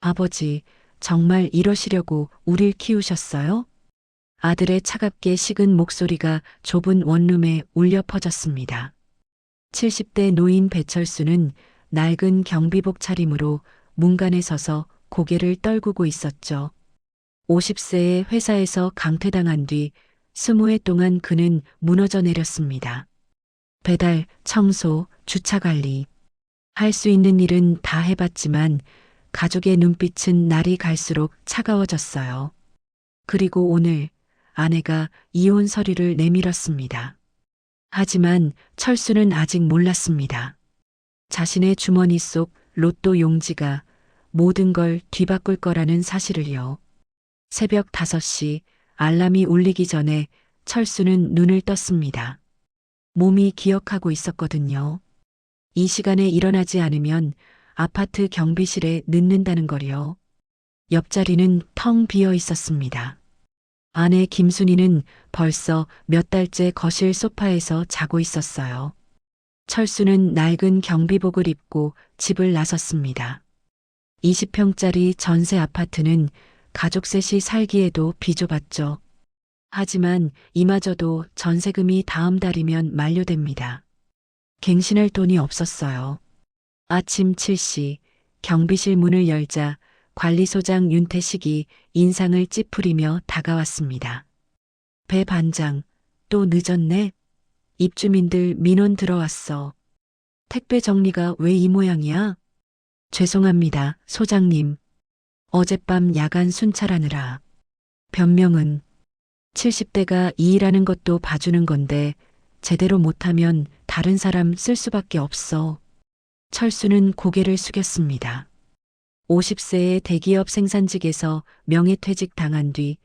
아버지, 정말 이러시려고 우릴 키우셨어요? 아들의 차갑게 식은 목소리가 좁은 원룸에 울려 퍼졌습니다. 70대 노인 배철수는 낡은 경비복 차림으로 문간에 서서 고개를 떨구고 있었죠. 50세에 회사에서 강퇴당한 뒤 20해 동안 그는 무너져 내렸습니다. 배달, 청소, 주차 관리. 할 수 있는 일은 다 해봤지만 가족의 눈빛은 날이 갈수록 차가워졌어요. 그리고 오늘 아내가 이혼 서류를 내밀었습니다. 하지만 철수는 아직 몰랐습니다. 자신의 주머니 속 로또 용지가 모든 걸 뒤바꿀 거라는 사실을요. 새벽 5시 알람이 울리기 전에 철수는 눈을 떴습니다. 몸이 기억하고 있었거든요. 이 시간에 일어나지 않으면 아파트 경비실에 늦는다는 걸요. 옆자리는 텅 비어 있었습니다. 아내 김순희는 벌써 몇 달째 거실 소파에서 자고 있었어요. 철수는 낡은 경비복을 입고 집을 나섰습니다. 20평짜리 전세 아파트는 가족 셋이 살기에도 비좁았죠. 하지만 이마저도 전세금이 다음 달이면 만료됩니다. 갱신할 돈이 없었어요. 아침 7시 경비실 문을 열자 관리소장 윤태식이 인상을 찌푸리며 다가왔습니다. 배 반장, 또 늦었네. 입주민들 민원 들어왔어. 택배 정리가 왜 이 모양이야? 죄송합니다, 소장님. 어젯밤 야간 순찰하느라. 변명은 70대가 이 일하는 것도 봐주는 건데 제대로 못하면 다른 사람 쓸 수밖에 없어. 철수는 고개를 숙였습니다. 50세의 대기업 생산직에서 명예퇴직 당한 뒤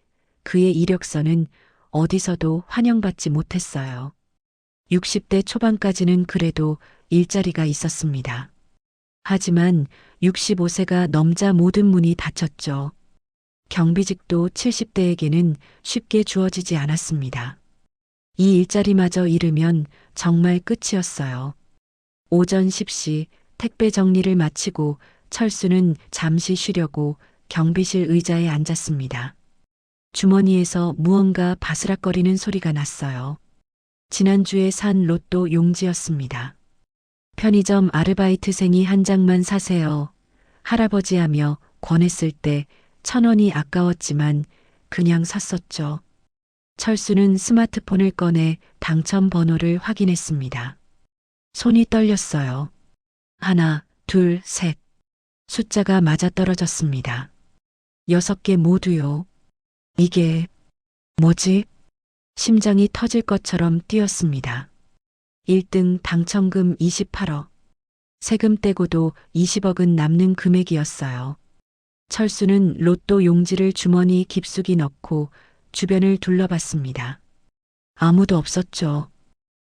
그의 이력서는 어디서도 환영받지 못했어요. 60대 초반까지는 그래도 일자리가 있었습니다. 하지만 65세가 넘자 모든 문이 닫혔죠. 경비직도 70대에게는 쉽게 주어지지 않았습니다. 이 일자리마저 잃으면 정말 끝이었어요. 오전 10시 택배 정리를 마치고 철수는 잠시 쉬려고 경비실 의자에 앉았습니다. 주머니에서 무언가 바스락거리는 소리가 났어요. 지난주에 산 로또 용지였습니다. 편의점 아르바이트생이 한 장만 사세요. 할아버지 하며 권했을 때 1,000원이 아까웠지만 그냥 샀었죠. 철수는 스마트폰을 꺼내 당첨 번호를 확인했습니다. 손이 떨렸어요. 하나, 둘, 셋. 숫자가 맞아떨어졌습니다. 6개 모두요. 이게 뭐지? 심장이 터질 것처럼 뛰었습니다. 1등 당첨금 28억. 세금 떼고도 20억은 남는 금액이었어요. 철수는 로또 용지를 주머니 깊숙이 넣고 주변을 둘러봤습니다. 아무도 없었죠.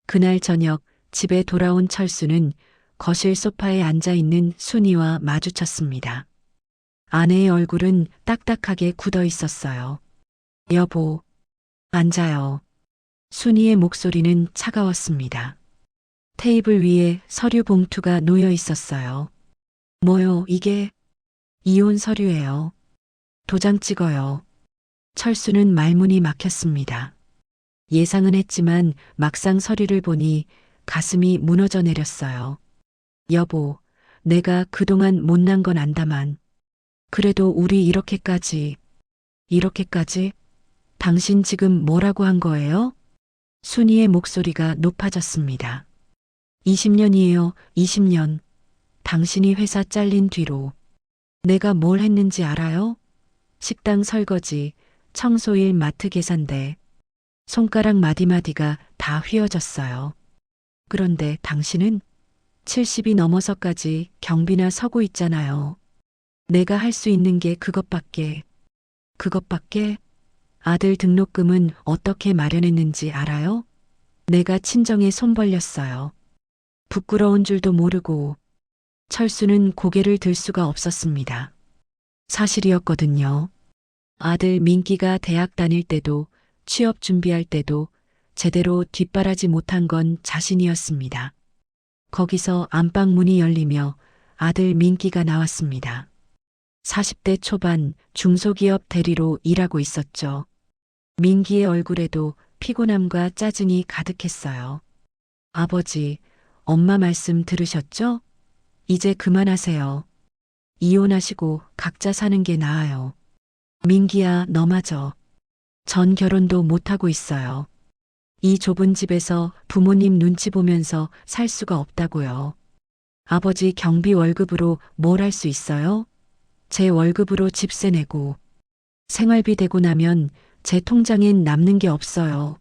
그날 저녁 집에 돌아온 철수는 거실 소파에 앉아있는 순이와 마주쳤습니다. 아내의 얼굴은 딱딱하게 굳어 있었어요. 여보, 앉아요. 순이의 목소리는 차가웠습니다. 테이블 위에 서류 봉투가 놓여 있었어요. 뭐요, 이게? 이혼 서류예요. 도장 찍어요. 철수는 말문이 막혔습니다. 예상은 했지만 막상 서류를 보니 가슴이 무너져 내렸어요. 여보, 내가 그동안 못난 건 안다만. 그래도 우리 이렇게까지. 당신 지금 뭐라고 한 거예요? 순이의 목소리가 높아졌습니다. 20년이에요, 20년. 당신이 회사 잘린 뒤로. 내가 뭘 했는지 알아요? 식당 설거지, 청소일 마트 계산대. 손가락 마디마디가 다 휘어졌어요. 그런데 당신은 70이 넘어서까지 경비나 서고 있잖아요. 내가 할 수 있는 게 그것밖에. 아들 등록금은 어떻게 마련했는지 알아요? 내가 친정에 손 벌렸어요. 부끄러운 줄도 모르고. 철수는 고개를 들 수가 없었습니다. 사실이었거든요. 아들 민기가 대학 다닐 때도 취업 준비할 때도 제대로 뒷바라지 못한 건 자신이었습니다. 거기서 안방 문이 열리며 아들 민기가 나왔습니다. 40대 초반 중소기업 대리로 일하고 있었죠. 민기의 얼굴에도 피곤함과 짜증이 가득했어요. 아버지, 엄마 말씀 들으셨죠? 이제 그만하세요. 이혼하시고 각자 사는 게 나아요. 민기야, 너마저. 전 결혼도 못하고 있어요. 이 좁은 집에서 부모님 눈치 보면서 살 수가 없다고요. 아버지 경비 월급으로 뭘 할 수 있어요? 제 월급으로 집세 내고 생활비 대고 나면 제 통장엔 남는 게 없어요.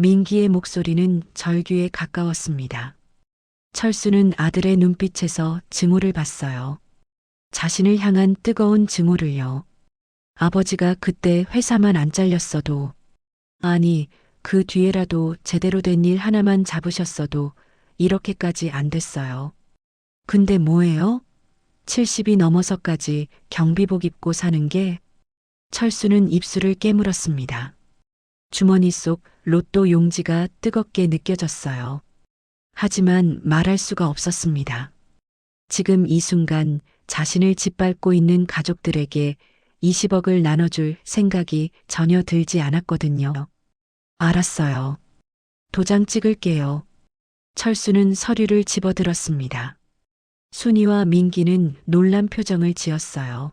민기의 목소리는 절규에 가까웠습니다. 철수는 아들의 눈빛에서 증오를 봤어요. 자신을 향한 뜨거운 증오를요. 아버지가 그때 회사만 안 잘렸어도, 아니, 그 뒤에라도 제대로 된 일 하나만 잡으셨어도 이렇게까지 안 됐어요. 근데 뭐예요? 70이 넘어서까지 경비복 입고 사는 게. 철수는 입술을 깨물었습니다. 주머니 속 로또 용지가 뜨겁게 느껴졌어요. 하지만 말할 수가 없었습니다. 지금 이 순간 자신을 짓밟고 있는 가족들에게 20억을 나눠줄 생각이 전혀 들지 않았거든요. 알았어요. 도장 찍을게요. 철수는 서류를 집어들었습니다. 순이와 민기는 놀란 표정을 지었어요.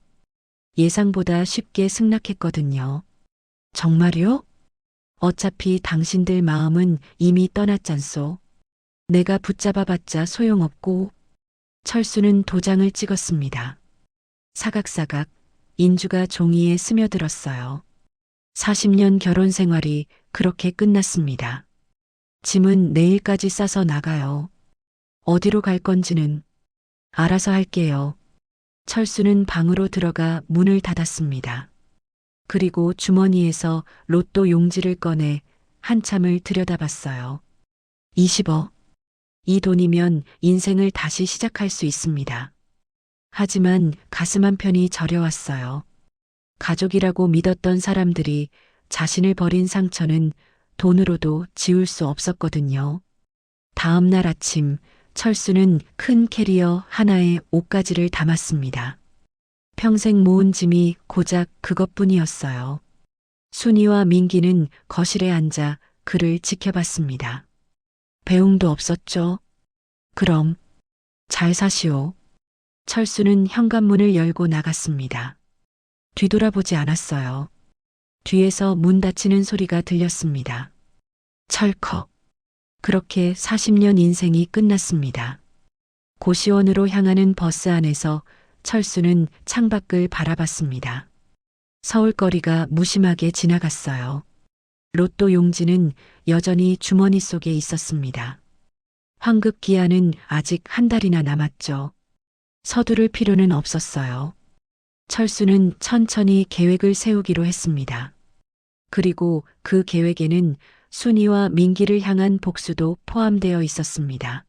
예상보다 쉽게 승낙했거든요. 정말요? 어차피 당신들 마음은 이미 떠났잖소. 내가 붙잡아봤자 소용없고. 철수는 도장을 찍었습니다. 사각사각 인주가 종이에 스며들었어요. 40년 결혼 생활이 그렇게 끝났습니다. 짐은 내일까지 싸서 나가요. 어디로 갈 건지는 알아서 할게요. 철수는 방으로 들어가 문을 닫았습니다. 그리고 주머니에서 로또 용지를 꺼내 한참을 들여다봤어요. 20억. 이 돈이면 인생을 다시 시작할 수 있습니다. 하지만 가슴 한편이 저려왔어요. 가족이라고 믿었던 사람들이 자신을 버린 상처는 돈으로도 지울 수 없었거든요. 다음 날 아침 철수는 큰 캐리어 하나에 옷가지를 담았습니다. 평생 모은 짐이 고작 그것뿐이었어요. 순이와 민기는 거실에 앉아 그를 지켜봤습니다. 배웅도 없었죠? 그럼 잘 사시오. 철수는 현관문을 열고 나갔습니다. 뒤돌아보지 않았어요. 뒤에서 문 닫히는 소리가 들렸습니다. 철컥. 그렇게 40년 인생이 끝났습니다. 고시원으로 향하는 버스 안에서 철수는 창밖을 바라봤습니다. 서울거리가 무심하게 지나갔어요. 로또 용지는 여전히 주머니 속에 있었습니다. 환급 기한은 아직 한 달이나 남았죠. 서두를 필요는 없었어요. 철수는 천천히 계획을 세우기로 했습니다. 그리고 그 계획에는 순이와 민기를 향한 복수도 포함되어 있었습니다.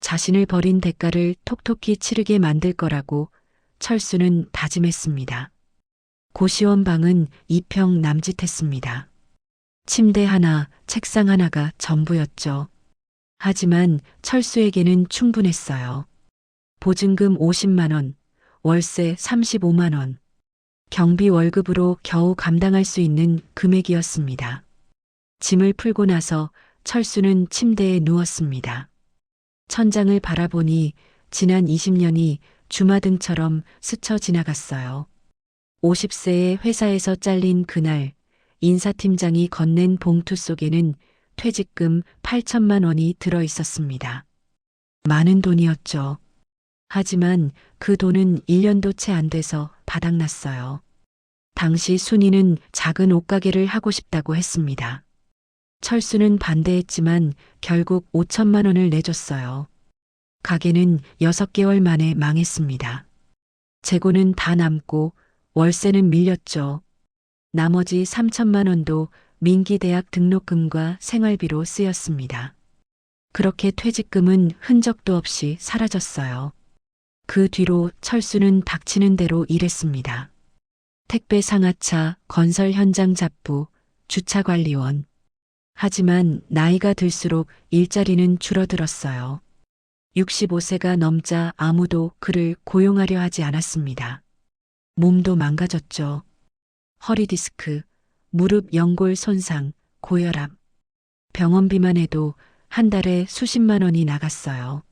자신을 버린 대가를 톡톡히 치르게 만들 거라고 철수는 다짐했습니다. 고시원 방은 2평 남짓했습니다. 침대 하나, 책상 하나가 전부였죠. 하지만 철수에게는 충분했어요. 보증금 50만 원, 월세 35만 원, 경비 월급으로 겨우 감당할 수 있는 금액이었습니다. 짐을 풀고 나서 철수는 침대에 누웠습니다. 천장을 바라보니 지난 20년이 주마등처럼 스쳐 지나갔어요. 50세에 회사에서 잘린 그날 인사팀장이 건넨 봉투 속에는 퇴직금 8천만 원이 들어 있었습니다. 많은 돈이었죠. 하지만 그 돈은 1년도 채 안 돼서 바닥났어요. 당시 순이는 작은 옷가게를 하고 싶다고 했습니다. 철수는 반대했지만 결국 5천만 원을 내줬어요. 가게는 6개월 만에 망했습니다. 재고는 다 남고 월세는 밀렸죠. 나머지 3천만 원도 민기 대학 등록금과 생활비로 쓰였습니다. 그렇게 퇴직금은 흔적도 없이 사라졌어요. 그 뒤로 철수는 닥치는 대로 일했습니다. 택배 상하차, 건설 현장 잡부, 주차관리원. 하지만 나이가 들수록 일자리는 줄어들었어요. 65세가 넘자 아무도 그를 고용하려 하지 않았습니다. 몸도 망가졌죠. 허리 디스크, 무릎 연골 손상, 고혈압. 병원비만 해도 한 달에 수십만 원이 나갔어요.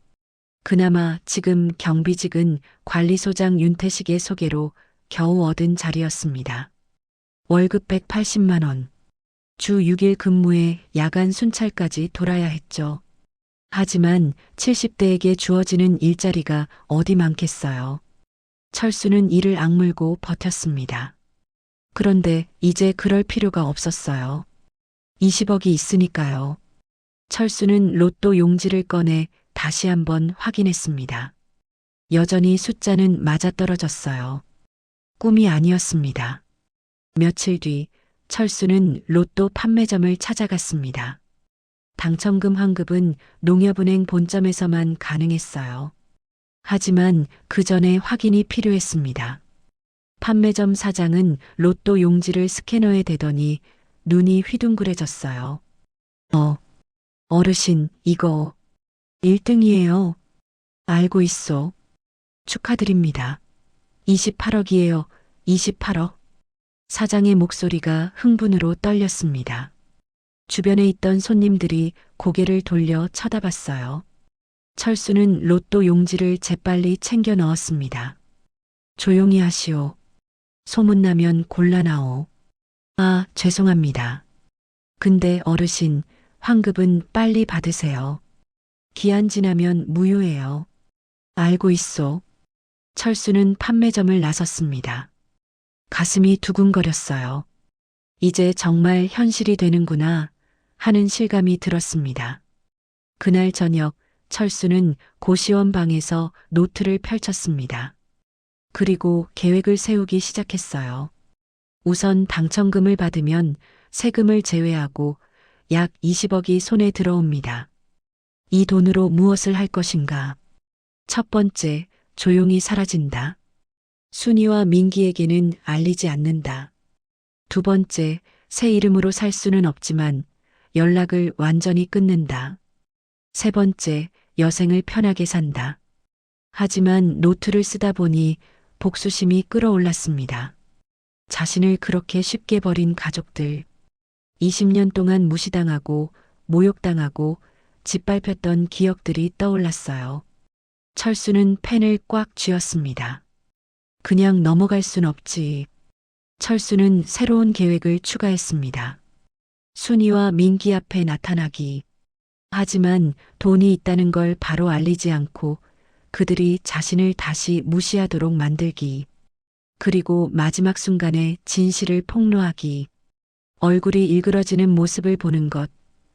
그나마 지금 경비직은 관리소장 윤태식의 소개로 겨우 얻은 자리였습니다. 월급 180만 원. 주 6일 근무에 야간 순찰까지 돌아야 했죠. 하지만 70대에게 주어지는 일자리가 어디 많겠어요. 철수는 이를 악물고 버텼습니다. 그런데 이제 그럴 필요가 없었어요. 20억이 있으니까요. 철수는 로또 용지를 꺼내 다시 한번 확인했습니다. 여전히 숫자는 맞아떨어졌어요. 꿈이 아니었습니다. 며칠 뒤 철수는 로또 판매점을 찾아갔습니다. 당첨금 환급은 농협은행 본점에서만 가능했어요. 하지만 그 전에 확인이 필요했습니다. 판매점 사장은 로또 용지를 스캐너에 대더니 눈이 휘둥그레졌어요. 어르신, 이거 1등이에요. 알고 있어. 축하드립니다. 28억이에요. 28억. 사장의 목소리가 흥분으로 떨렸습니다. 주변에 있던 손님들이 고개를 돌려 쳐다봤어요. 철수는 로또 용지를 재빨리 챙겨 넣었습니다. 조용히 하시오. 소문나면 곤란하오. 아, 죄송합니다. 근데 어르신, 환급은 빨리 받으세요. 기한 지나면 무효예요. 알고 있소. 철수는 판매점을 나섰습니다. 가슴이 두근거렸어요. 이제 정말 현실이 되는구나 하는 실감이 들었습니다. 그날 저녁 철수는 고시원 방에서 노트를 펼쳤습니다. 그리고 계획을 세우기 시작했어요. 우선 당첨금을 받으면 세금을 제외하고 약 20억이 손에 들어옵니다. 이 돈으로 무엇을 할 것인가? 첫 번째, 조용히 사라진다. 순이와 민기에게는 알리지 않는다. 두 번째, 새 이름으로 살 수는 없지만 연락을 완전히 끊는다. 세 번째, 여생을 편하게 산다. 하지만 노트를 쓰다 보니 복수심이 끌어올랐습니다. 자신을 그렇게 쉽게 버린 가족들. 20년 동안 무시당하고 모욕당하고 짓밟혔던 기억들이 떠올랐어요. 철수는 펜을 꽉 쥐었습니다. 그냥 넘어갈 순 없지. 철수는 새로운 계획을 추가했습니다. 순이와 민기 앞에 나타나기. 하지만 돈이 있다는 걸 바로 알리지 않고 그들이 자신을 다시 무시하도록 만들기. 그리고 마지막 순간에 진실을 폭로하기. 얼굴이 일그러지는 모습을 보는 것.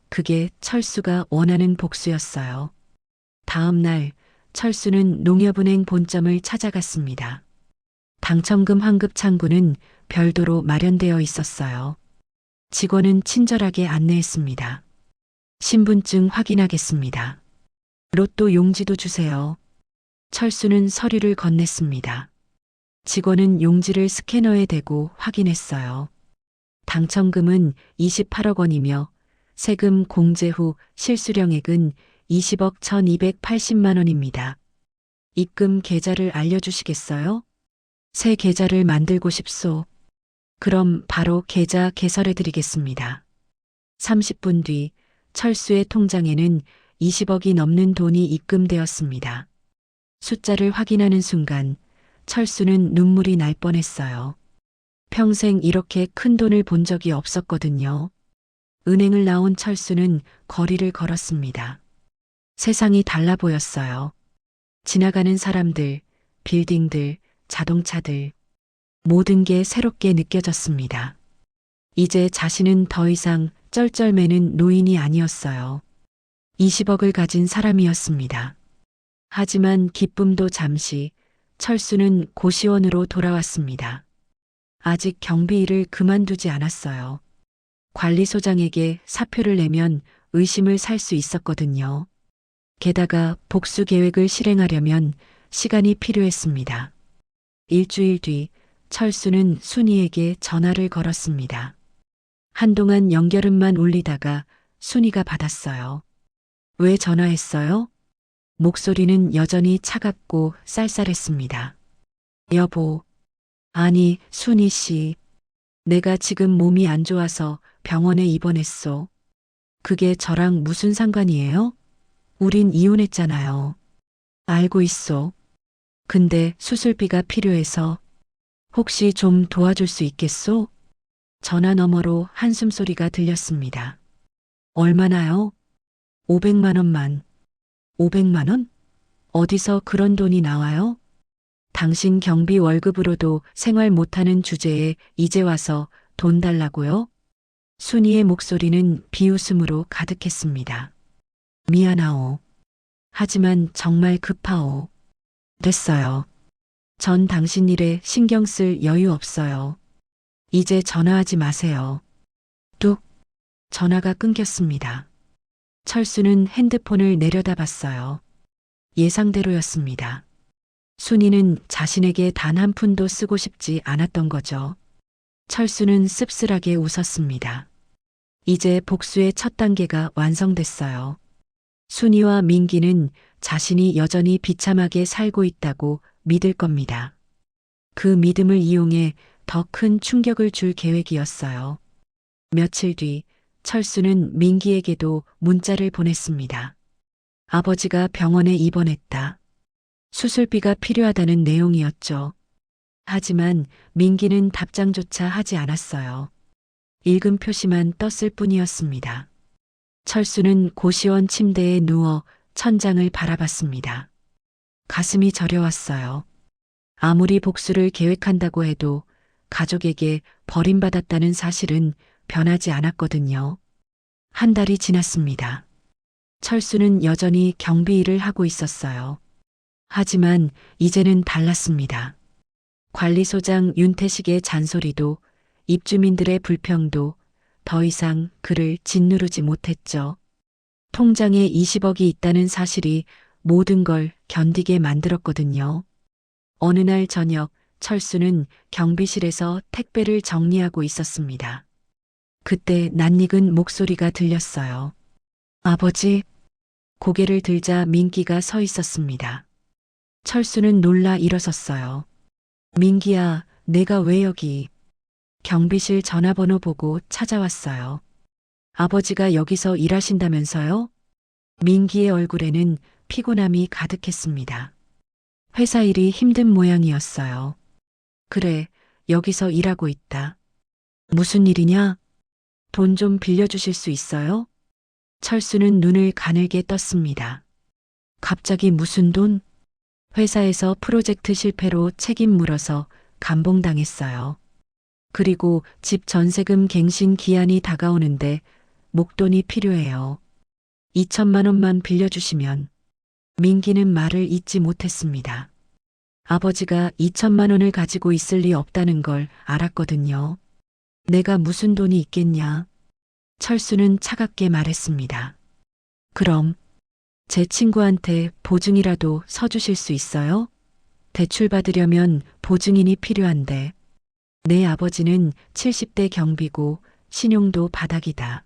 그게 철수가 원하는 복수였어요. 다음 날 철수는 농협은행 본점을 찾아갔습니다. 당첨금 환급 창구는 별도로 마련되어 있었어요. 직원은 친절하게 안내했습니다. 신분증 확인하겠습니다. 로또 용지도 주세요. 철수는 서류를 건넸습니다. 직원은 용지를 스캐너에 대고 확인했어요. 당첨금은 28억 원이며 세금 공제 후 실수령액은 20억 1280만 원입니다. 입금 계좌를 알려주시겠어요? 새 계좌를 만들고 싶소. 그럼 바로 계좌 개설해 드리겠습니다. 30분 뒤 철수의 통장에는 20억이 넘는 돈이 입금되었습니다. 숫자를 확인하는 순간 철수는 눈물이 날 뻔했어요. 평생 이렇게 큰 돈을 본 적이 없었거든요. 은행을 나온 철수는 거리를 걸었습니다. 세상이 달라 보였어요. 지나가는 사람들, 빌딩들, 자동차들, 모든 게 새롭게 느껴졌습니다. 이제 자신은 더 이상 쩔쩔매는 노인이 아니었어요. 20억을 가진 사람이었습니다. 하지만 기쁨도 잠시, 철수는 고시원으로 돌아왔습니다. 아직 경비 일을 그만두지 않았어요. 관리소장에게 사표를 내면 의심을 살 수 있었거든요. 게다가 복수 계획을 실행하려면 시간이 필요했습니다. 일주일 뒤 철수는 순이에게 전화를 걸었습니다. 한동안 연결음만 울리다가 순이가 받았어요. 왜 전화했어요? 목소리는 여전히 차갑고 쌀쌀했습니다. 여보, 아니, 순희 씨. 내가 지금 몸이 안 좋아서 병원에 입원했소. 그게 저랑 무슨 상관이에요? 우린 이혼했잖아요. 알고 있소. 근데 수술비가 필요해서 혹시 좀 도와줄 수 있겠소? 전화 너머로 한숨소리가 들렸습니다. 얼마나요? 500만 원만. 500만 원? 어디서 그런 돈이 나와요? 당신 경비 월급으로도 생활 못하는 주제에 이제 와서 돈 달라고요? 순이의 목소리는 비웃음으로 가득했습니다. 미안하오. 하지만 정말 급하오. 됐어요. 전 당신 일에 신경 쓸 여유 없어요. 이제 전화하지 마세요. 뚝. 전화가 끊겼습니다. 철수는 핸드폰을 내려다봤어요. 예상대로였습니다. 순이는 자신에게 단 한 푼도 쓰고 싶지 않았던 거죠. 철수는 씁쓸하게 웃었습니다. 이제 복수의 첫 단계가 완성됐어요. 순이와 민기는 자신이 여전히 비참하게 살고 있다고 믿을 겁니다. 그 믿음을 이용해 더 큰 충격을 줄 계획이었어요. 며칠 뒤 철수는 민기에게도 문자를 보냈습니다. 아버지가 병원에 입원했다. 수술비가 필요하다는 내용이었죠. 하지만 민기는 답장조차 하지 않았어요. 읽음 표시만 떴을 뿐이었습니다. 철수는 고시원 침대에 누워 천장을 바라봤습니다. 가슴이 저려왔어요. 아무리 복수를 계획한다고 해도 가족에게 버림받았다는 사실은 변하지 않았거든요. 한 달이 지났습니다. 철수는 여전히 경비 일을 하고 있었어요. 하지만 이제는 달랐습니다. 관리소장 윤태식의 잔소리도 입주민들의 불평도 더 이상 그를 짓누르지 못했죠. 통장에 20억이 있다는 사실이 모든 걸 견디게 만들었거든요. 어느 날 저녁 철수는 경비실에서 택배를 정리하고 있었습니다. 그때 낯익은 목소리가 들렸어요. 아버지. 고개를 들자 민기가 서 있었습니다. 철수는 놀라 일어섰어요. 민기야, 내가 왜 여기? 경비실 전화번호 보고 찾아왔어요. 아버지가 여기서 일하신다면서요? 민기의 얼굴에는 피곤함이 가득했습니다. 회사 일이 힘든 모양이었어요. 그래, 여기서 일하고 있다. 무슨 일이냐? 돈 좀 빌려주실 수 있어요? 철수는 눈을 가늘게 떴습니다. 갑자기 무슨 돈? 회사에서 프로젝트 실패로 책임 물어서 감봉당했어요. 그리고 집 전세금 갱신 기한이 다가오는데 목돈이 필요해요. 2천만 원만 빌려주시면. 민기는 말을 잇지 못했습니다. 아버지가 2천만 원을 가지고 있을 리 없다는 걸 알았거든요. 내가 무슨 돈이 있겠냐? 철수는 차갑게 말했습니다. 그럼 제 친구한테 보증이라도 서주실 수 있어요? 대출 받으려면 보증인이 필요한데 내 아버지는 70대 경비고 신용도 바닥이다.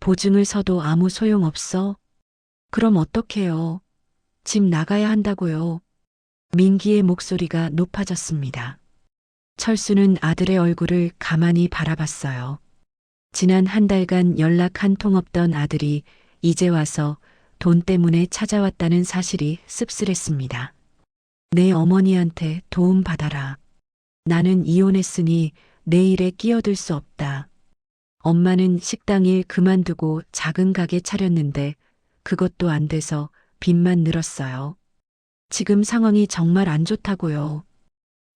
보증을 서도 아무 소용 없어? 그럼 어떡해요? 집 나가야 한다고요. 민기의 목소리가 높아졌습니다. 철수는 아들의 얼굴을 가만히 바라봤어요. 지난 한 달간 연락 한 통 없던 아들이 이제 와서 돈 때문에 찾아왔다는 사실이 씁쓸했습니다. 내 어머니한테 도움 받아라. 나는 이혼했으니 내 일에 끼어들 수 없다. 엄마는 식당 일 그만두고 작은 가게 차렸는데 그것도 안 돼서 빚만 늘었어요. 지금 상황이 정말 안 좋다고요.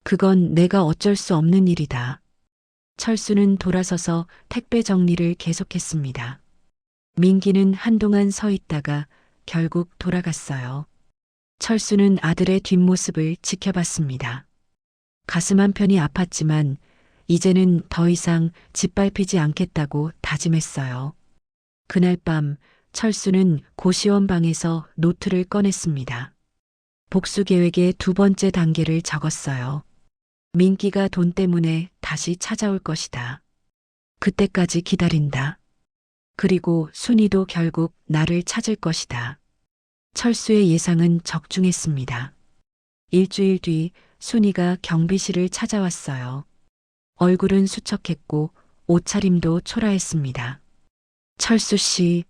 그건 내가 어쩔 수 없는 일이다. 철수는 돌아서서 택배 정리를 계속했습니다. 민기는 한동안 서 있다가 결국 돌아갔어요. 철수는 아들의 뒷모습을 지켜봤습니다. 가슴 한편이 아팠지만 이제는 더 이상 짓밟히지 않겠다고 다짐했어요. 그날 밤 철수는 고시원 방에서 노트를 꺼냈습니다. 복수 계획의 두 번째 단계를 적었어요. 민기가 돈 때문에 다시 찾아올 것이다. 그때까지 기다린다. 그리고 순이도 결국 나를 찾을 것이다. 철수의 예상은 적중했습니다. 일주일 뒤 순이가 경비실을 찾아왔어요. 얼굴은 수척했고 옷차림도 초라했습니다. 철수 씨,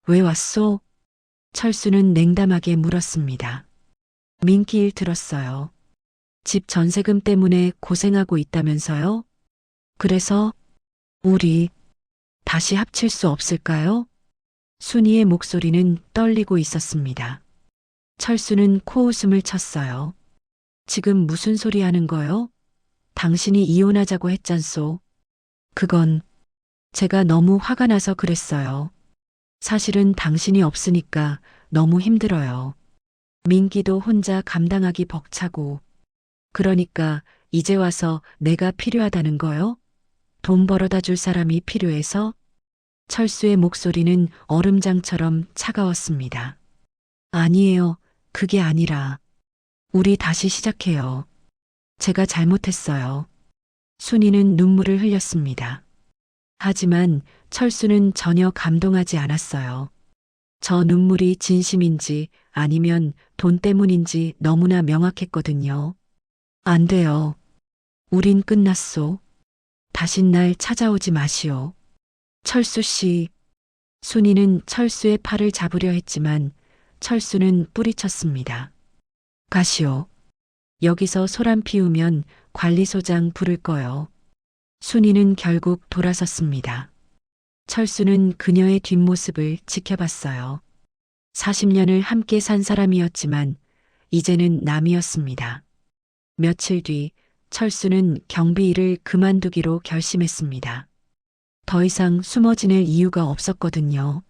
왜 왔소? 철수는 냉담하게 물었습니다. 민기 일 들었어요. 집 전세금 때문에 고생하고 있다면서요? 그래서 우리 다시 합칠 수 없을까요? 순이의 목소리는 떨리고 있었습니다. 철수는 코웃음을 쳤어요. 지금 무슨 소리 하는 거요? 당신이 이혼하자고 했잖소. 그건 제가 너무 화가 나서 그랬어요. 사실은 당신이 없으니까 너무 힘들어요. 민기도 혼자 감당하기 벅차고. 그러니까 이제 와서 내가 필요하다는 거요? 돈 벌어다 줄 사람이 필요해서? 철수의 목소리는 얼음장처럼 차가웠습니다. 아니에요. 그게 아니라. 우리 다시 시작해요. 제가 잘못했어요. 순이는 눈물을 흘렸습니다. 하지만 철수는 전혀 감동하지 않았어요. 저 눈물이 진심인지 아니면 돈 때문인지 너무나 명확했거든요. 안 돼요. 우린 끝났소. 다신 날 찾아오지 마시오. 철수 씨. 순이는 철수의 팔을 잡으려 했지만 철수는 뿌리쳤습니다. 가시오. 여기서 소란 피우면 관리소장 부를 거요. 순이는 결국 돌아섰습니다. 철수는 그녀의 뒷모습을 지켜봤어요. 40년을 함께 산 사람이었지만 이제는 남이었습니다. 며칠 뒤 철수는 경비 일을 그만두기로 결심했습니다. 더 이상 숨어 지낼 이유가 없었거든요.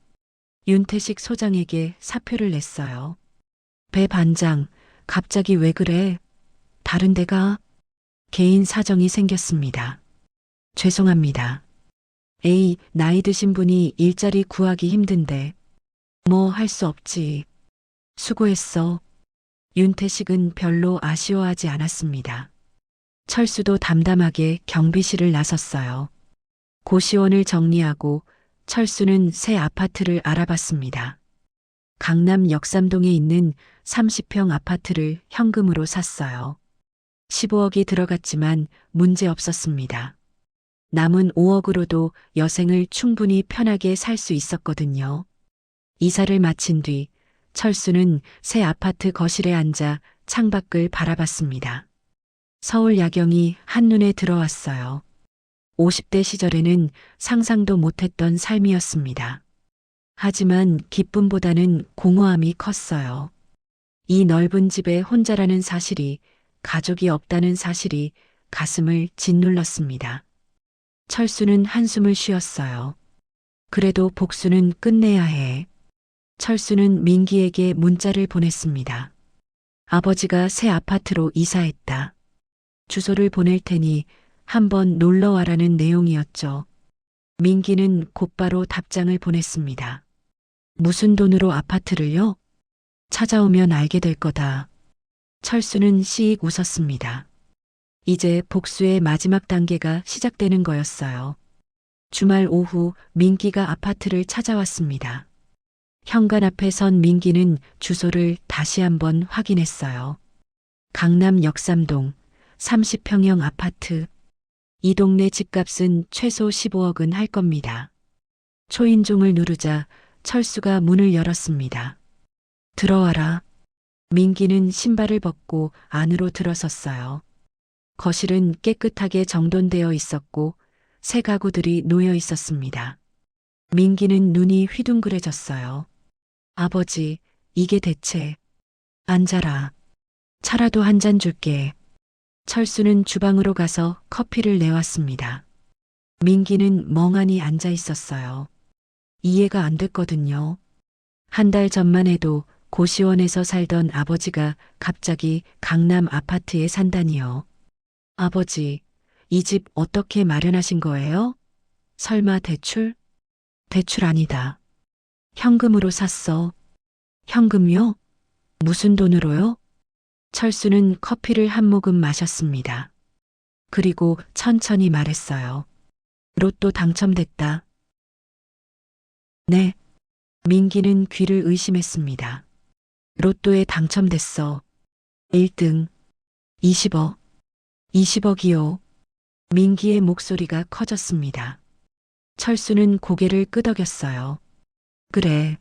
윤태식 소장에게 사표를 냈어요. 배 반장, 갑자기 왜 그래? 다른 데가 개인 사정이 생겼습니다. 죄송합니다. 에이, 나이 드신 분이 일자리 구하기 힘든데. 뭐 할 수 없지. 수고했어. 윤태식은 별로 아쉬워하지 않았습니다. 철수도 담담하게 경비실을 나섰어요. 고시원을 정리하고 철수는 새 아파트를 알아봤습니다. 강남 역삼동에 있는 30평 아파트를 현금으로 샀어요. 15억이 들어갔지만 문제 없었습니다. 남은 5억으로도 여생을 충분히 편하게 살 수 있었거든요. 이사를 마친 뒤 철수는 새 아파트 거실에 앉아 창밖을 바라봤습니다. 서울 야경이 한눈에 들어왔어요. 50대 시절에는 상상도 못했던 삶이었습니다. 하지만 기쁨보다는 공허함이 컸어요. 이 넓은 집에 혼자라는 사실이, 가족이 없다는 사실이 가슴을 짓눌렀습니다. 철수는 한숨을 쉬었어요. 그래도 복수는 끝내야 해. 철수는 민기에게 문자를 보냈습니다. 아버지가 새 아파트로 이사했다. 주소를 보낼 테니 한번 놀러 와라는 내용이었죠. 민기는 곧바로 답장을 보냈습니다. 무슨 돈으로 아파트를요? 찾아오면 알게 될 거다. 철수는 씩 웃었습니다. 이제 복수의 마지막 단계가 시작되는 거였어요. 주말 오후 민기가 아파트를 찾아왔습니다. 현관 앞에 선 민기는 주소를 다시 한번 확인했어요. 강남 역삼동 30평형 아파트. 이 동네 집값은 최소 15억은 할 겁니다. 초인종을 누르자 철수가 문을 열었습니다. 들어와라. 민기는 신발을 벗고 안으로 들어섰어요. 거실은 깨끗하게 정돈되어 있었고 새 가구들이 놓여 있었습니다. 민기는 눈이 휘둥그레졌어요. 아버지, 이게 대체. 앉아라. 차라도 한 잔 줄게. 철수는 주방으로 가서 커피를 내왔습니다. 민기는 멍하니 앉아 있었어요. 이해가 안 됐거든요. 한 달 전만 해도 고시원에서 살던 아버지가 갑자기 강남 아파트에 산다니요. 아버지, 이 집 어떻게 마련하신 거예요? 설마 대출? 대출 아니다. 현금으로 샀어. 현금요? 무슨 돈으로요? 철수는 커피를 한 모금 마셨습니다. 그리고 천천히 말했어요. 로또 당첨됐다. 네. 민기는 귀를 의심했습니다. 로또에 당첨됐어. 1등. 20억, 20억이요. 민기의 목소리가 커졌습니다. 철수는 고개를 끄덕였어요. 그래.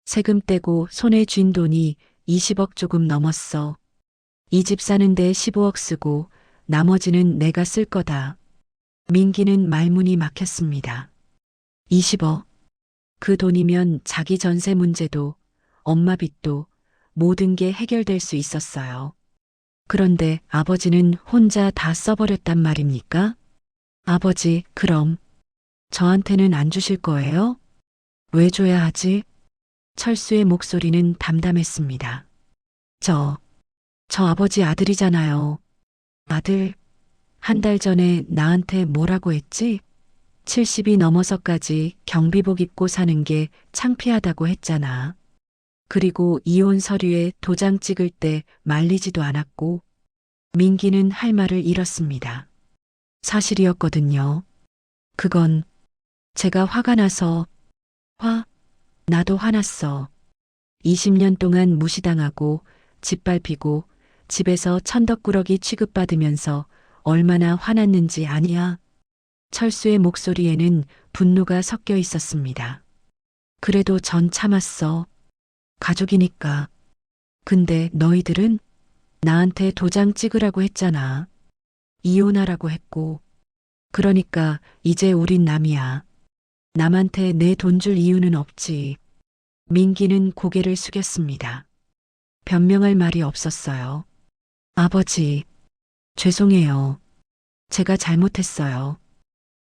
세금 떼고 손에 쥔 돈이 20억 조금 넘었어. 이 집 사는데 15억 쓰고 나머지는 내가 쓸 거다. 민기는 말문이 막혔습니다. 20억. 그 돈이면 자기 전세 문제도 엄마 빚도 모든 게 해결될 수 있었어요. 그런데 아버지는 혼자 다 써버렸단 말입니까? 아버지, 그럼 저한테는 안 주실 거예요? 왜 줘야 하지? 철수의 목소리는 담담했습니다. 저 아버지 아들이잖아요. 아들, 한 달 전에 나한테 뭐라고 했지? 70이 넘어서까지 경비복 입고 사는 게 창피하다고 했잖아. 그리고 이혼 서류에 도장 찍을 때 말리지도 않았고, 민기는 할 말을 잃었습니다. 사실이었거든요. 그건 제가 화가 나서, 나도 화났어. 20년 동안 무시당하고 짓밟히고 집에서 천덕꾸러기 취급받으면서 얼마나 화났는지 아니야. 철수의 목소리에는 분노가 섞여 있었습니다. 그래도 전 참았어. 가족이니까. 근데 너희들은 나한테 도장 찍으라고 했잖아. 이혼하라고 했고. 그러니까 이제 우린 남이야. 남한테 내 돈 줄 이유는 없지. 민기는 고개를 숙였습니다. 변명할 말이 없었어요. 아버지, 죄송해요. 제가 잘못했어요.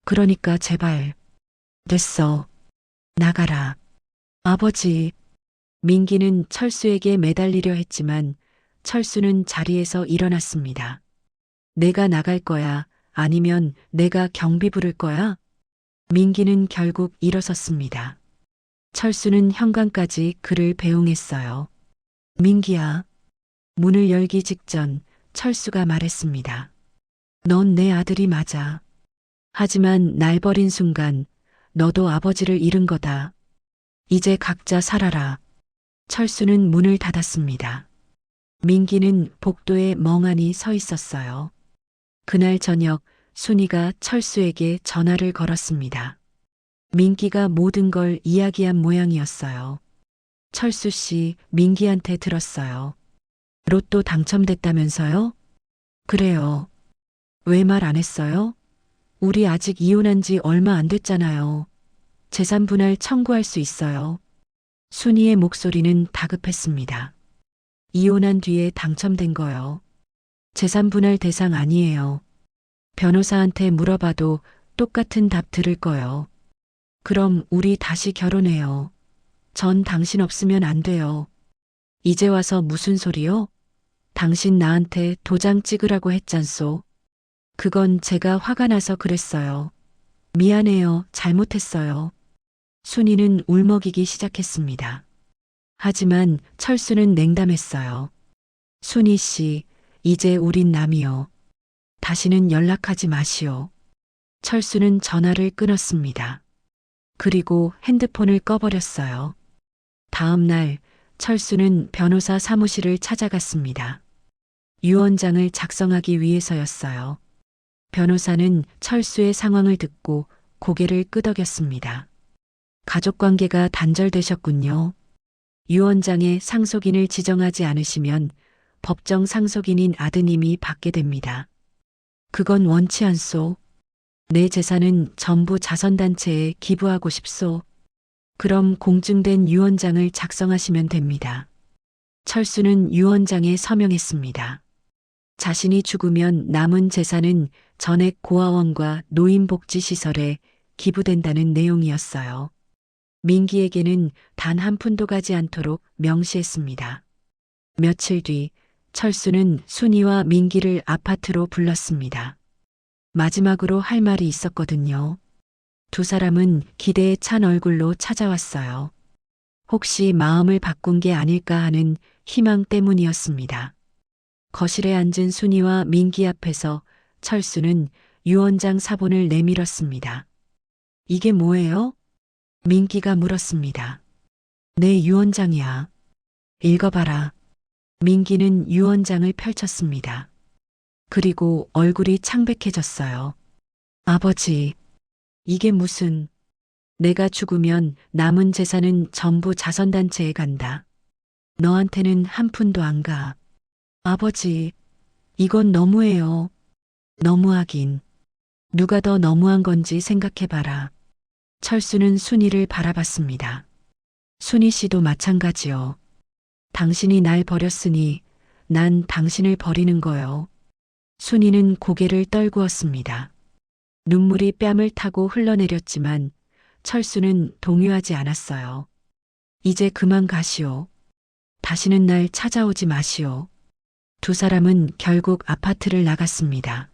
그러니까 제발. 됐어. 나가라. 아버지. 민기는 철수에게 매달리려 했지만 철수는 자리에서 일어났습니다. 내가 나갈 거야. 아니면 내가 경비 부를 거야? 민기는 결국 일어섰습니다. 철수는 현관까지 그를 배웅했어요. 민기야. 문을 열기 직전 철수가 말했습니다. 넌 내 아들이 맞아. 하지만 날 버린 순간 너도 아버지를 잃은 거다. 이제 각자 살아라. 철수는 문을 닫았습니다. 민기는 복도에 멍하니 서 있었어요. 그날 저녁 순이가 철수에게 전화를 걸었습니다. 민기가 모든 걸 이야기한 모양이었어요. 철수 씨, 민기한테 들었어요. 로또 당첨됐다면서요? 그래요. 왜 말 안 했어요? 우리 아직 이혼한 지 얼마 안 됐잖아요. 재산 분할 청구할 수 있어요. 순이의 목소리는 다급했습니다. 이혼한 뒤에 당첨된 거요. 재산 분할 대상 아니에요. 변호사한테 물어봐도 똑같은 답 들을 거요. 그럼 우리 다시 결혼해요. 전 당신 없으면 안 돼요. 이제 와서 무슨 소리요? 당신 나한테 도장 찍으라고 했잖소. 그건 제가 화가 나서 그랬어요. 미안해요. 잘못했어요. 순이는 울먹이기 시작했습니다. 하지만 철수는 냉담했어요. 순이 씨, 이제 우린 남이요. 다시는 연락하지 마시오. 철수는 전화를 끊었습니다. 그리고 핸드폰을 꺼버렸어요. 다음 날 철수는 변호사 사무실을 찾아갔습니다. 유언장을 작성하기 위해서였어요. 변호사는 철수의 상황을 듣고 고개를 끄덕였습니다. 가족관계가 단절되셨군요. 유언장에 상속인을 지정하지 않으시면 법정 상속인인 아드님이 받게 됩니다. 그건 원치 않소. 내 재산은 전부 자선단체에 기부하고 싶소. 그럼 공증된 유언장을 작성하시면 됩니다. 철수는 유언장에 서명했습니다. 자신이 죽으면 남은 재산은 전액 고아원과 노인복지시설에 기부된다는 내용이었어요. 민기에게는 단 한 푼도 가지 않도록 명시했습니다. 며칠 뒤 철수는 순이와 민기를 아파트로 불렀습니다. 마지막으로 할 말이 있었거든요. 두 사람은 기대에 찬 얼굴로 찾아왔어요. 혹시 마음을 바꾼 게 아닐까 하는 희망 때문이었습니다. 거실에 앉은 순이와 민기 앞에서 철수는 유언장 사본을 내밀었습니다. 이게 뭐예요? 민기가 물었습니다. 내 유언장이야. 읽어봐라. 민기는 유언장을 펼쳤습니다. 그리고 얼굴이 창백해졌어요. 아버지, 이게 무슨, 내가 죽으면 남은 재산은 전부 자선단체에 간다. 너한테는 한 푼도 안 가. 아버지, 이건 너무해요. 너무하긴. 누가 더 너무한 건지 생각해봐라. 철수는 순이를 바라봤습니다. 순이 씨도 마찬가지요. 당신이 날 버렸으니 난 당신을 버리는 거요. 순이는 고개를 떨구었습니다. 눈물이 뺨을 타고 흘러내렸지만 철수는 동요하지 않았어요. 이제 그만 가시오. 다시는 날 찾아오지 마시오. 두 사람은 결국 아파트를 나갔습니다.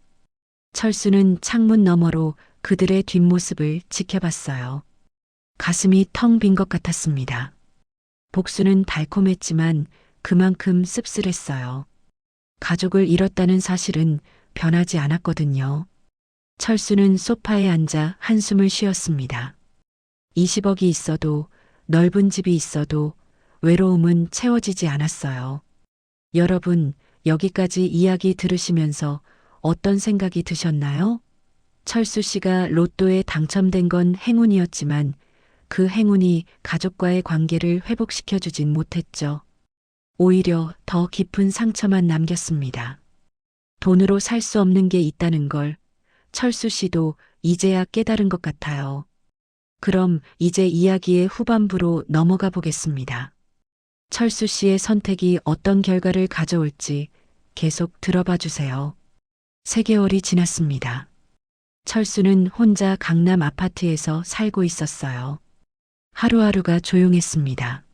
철수는 창문 너머로 그들의 뒷모습을 지켜봤어요. 가슴이 텅 빈 것 같았습니다. 복수는 달콤했지만 그만큼 씁쓸했어요. 가족을 잃었다는 사실은 변하지 않았거든요. 철수는 소파에 앉아 한숨을 쉬었습니다. 20억이 있어도 넓은 집이 있어도 외로움은 채워지지 않았어요. 여러분, 여기까지 이야기 들으시면서 어떤 생각이 드셨나요? 철수 씨가 로또에 당첨된 건 행운이었지만 그 행운이 가족과의 관계를 회복시켜주진 못했죠. 오히려 더 깊은 상처만 남겼습니다. 돈으로 살 수 없는 게 있다는 걸 철수 씨도 이제야 깨달은 것 같아요. 그럼 이제 이야기의 후반부로 넘어가 보겠습니다. 철수 씨의 선택이 어떤 결과를 가져올지 계속 들어봐 주세요. 3개월이 지났습니다. 철수는 혼자 강남 아파트에서 살고 있었어요. 하루하루가 조용했습니다.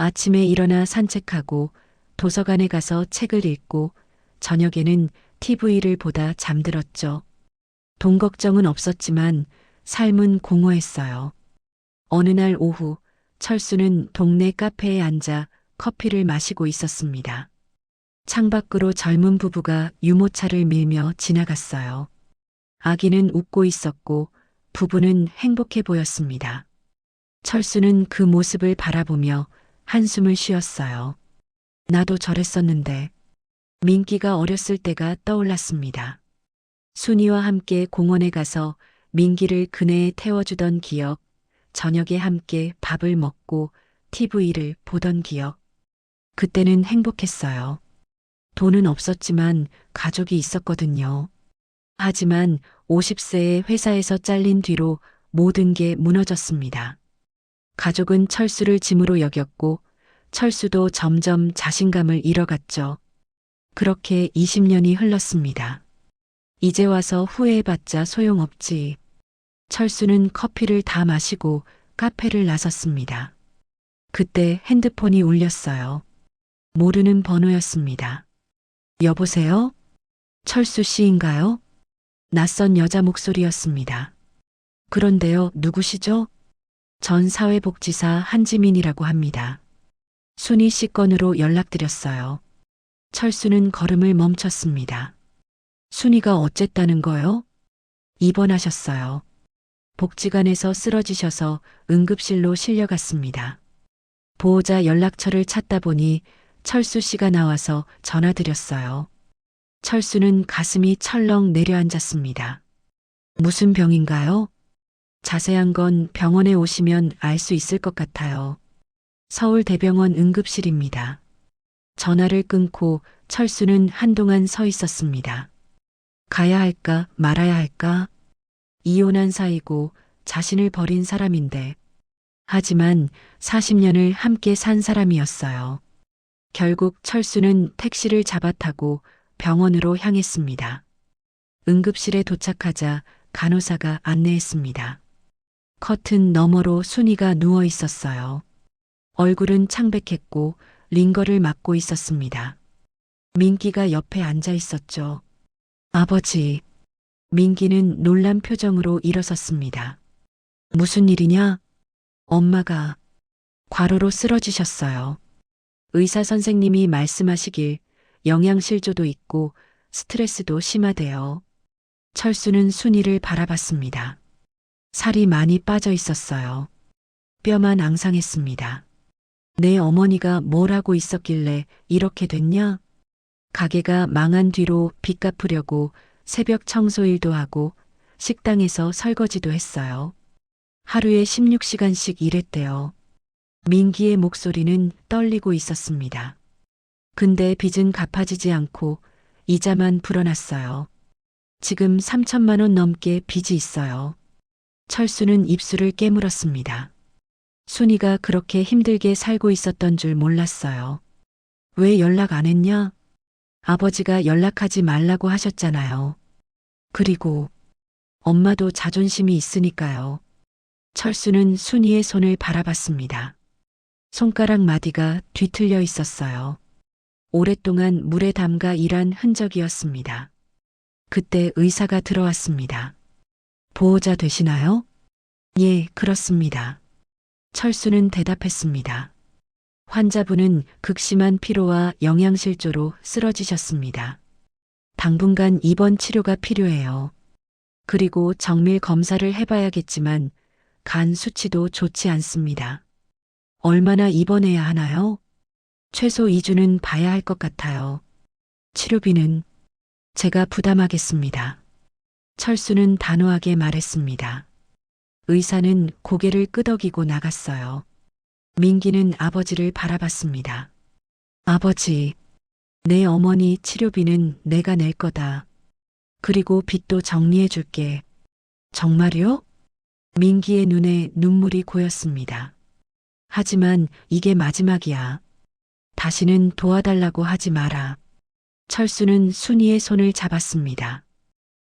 아침에 일어나 산책하고 도서관에 가서 책을 읽고 저녁에는 TV를 보다 잠들었죠. 돈 걱정은 없었지만 삶은 공허했어요. 어느 날 오후 철수는 동네 카페에 앉아 커피를 마시고 있었습니다. 창밖으로 젊은 부부가 유모차를 밀며 지나갔어요. 아기는 웃고 있었고 부부는 행복해 보였습니다. 철수는 그 모습을 바라보며 한숨을 쉬었어요. 나도 저랬었는데. 민기가 어렸을 때가 떠올랐습니다. 순이와 함께 공원에 가서 민기를 그네에 태워주던 기억, 저녁에 함께 밥을 먹고 TV를 보던 기억. 그때는 행복했어요. 돈은 없었지만 가족이 있었거든요. 하지만 50세에 회사에서 잘린 뒤로 모든 게 무너졌습니다. 가족은 철수를 짐으로 여겼고 철수도 점점 자신감을 잃어갔죠. 그렇게 20년이 흘렀습니다. 이제 와서 후회해봤자 소용없지. 철수는 커피를 다 마시고 카페를 나섰습니다. 그때 핸드폰이 울렸어요. 모르는 번호였습니다. 여보세요? 철수 씨인가요? 낯선 여자 목소리였습니다. 그런데요, 누구시죠? 전 사회복지사 한지민이라고 합니다. 순희 씨 건으로 연락드렸어요. 철수는 걸음을 멈췄습니다. 순희가 어쨌다는 거요? 입원하셨어요. 복지관에서 쓰러지셔서 응급실로 실려갔습니다. 보호자 연락처를 찾다 보니 철수 씨가 나와서 전화드렸어요. 철수는 가슴이 철렁 내려앉았습니다. 무슨 병인가요? 자세한 건 병원에 오시면 알 수 있을 것 같아요. 서울대병원 응급실입니다. 전화를 끊고 철수는 한동안 서 있었습니다. 가야 할까 말아야 할까? 이혼한 사이고 자신을 버린 사람인데. 하지만 40년을 함께 산 사람이었어요. 결국 철수는 택시를 잡아타고 병원으로 향했습니다. 응급실에 도착하자 간호사가 안내했습니다. 커튼 너머로 순이가 누워 있었어요. 얼굴은 창백했고 링거를 맞고 있었습니다. 민기가 옆에 앉아 있었죠. 아버지. 민기는 놀란 표정으로 일어섰습니다. 무슨 일이냐? 엄마가 과로로 쓰러지셨어요. 의사 선생님이 말씀하시길 영양실조도 있고 스트레스도 심하대요. 철수는 순이를 바라봤습니다. 살이 많이 빠져 있었어요. 뼈만 앙상했습니다. 내 어머니가 뭘 하고 있었길래 이렇게 됐냐? 가게가 망한 뒤로 빚 갚으려고 새벽 청소일도 하고 식당에서 설거지도 했어요. 하루에 16시간씩 일했대요. 민기의 목소리는 떨리고 있었습니다. 근데 빚은 갚아지지 않고 이자만 불어났어요. 지금 3천만 원 넘게 빚이 있어요. 철수는 입술을 깨물었습니다. 순이가 그렇게 힘들게 살고 있었던 줄 몰랐어요. 왜 연락 안 했냐? 아버지가 연락하지 말라고 하셨잖아요. 그리고 엄마도 자존심이 있으니까요. 철수는 순이의 손을 바라봤습니다. 손가락 마디가 뒤틀려 있었어요. 오랫동안 물에 담가 일한 흔적이었습니다. 그때 의사가 들어왔습니다. 보호자 되시나요? 예, 그렇습니다. 철수는 대답했습니다. 환자분은 극심한 피로와 영양실조로 쓰러지셨습니다. 당분간 입원 치료가 필요해요. 그리고 정밀 검사를 해봐야겠지만 간 수치도 좋지 않습니다. 얼마나 입원해야 하나요? 최소 2주는 봐야 할 것 같아요. 치료비는 제가 부담하겠습니다. 철수는 단호하게 말했습니다. 의사는 고개를 끄덕이고 나갔어요. 민기는 아버지를 바라봤습니다. 아버지, 내 어머니 치료비는 내가 낼 거다. 그리고 빚도 정리해 줄게. 정말요? 민기의 눈에 눈물이 고였습니다. 하지만 이게 마지막이야. 다시는 도와달라고 하지 마라. 철수는 순이의 손을 잡았습니다.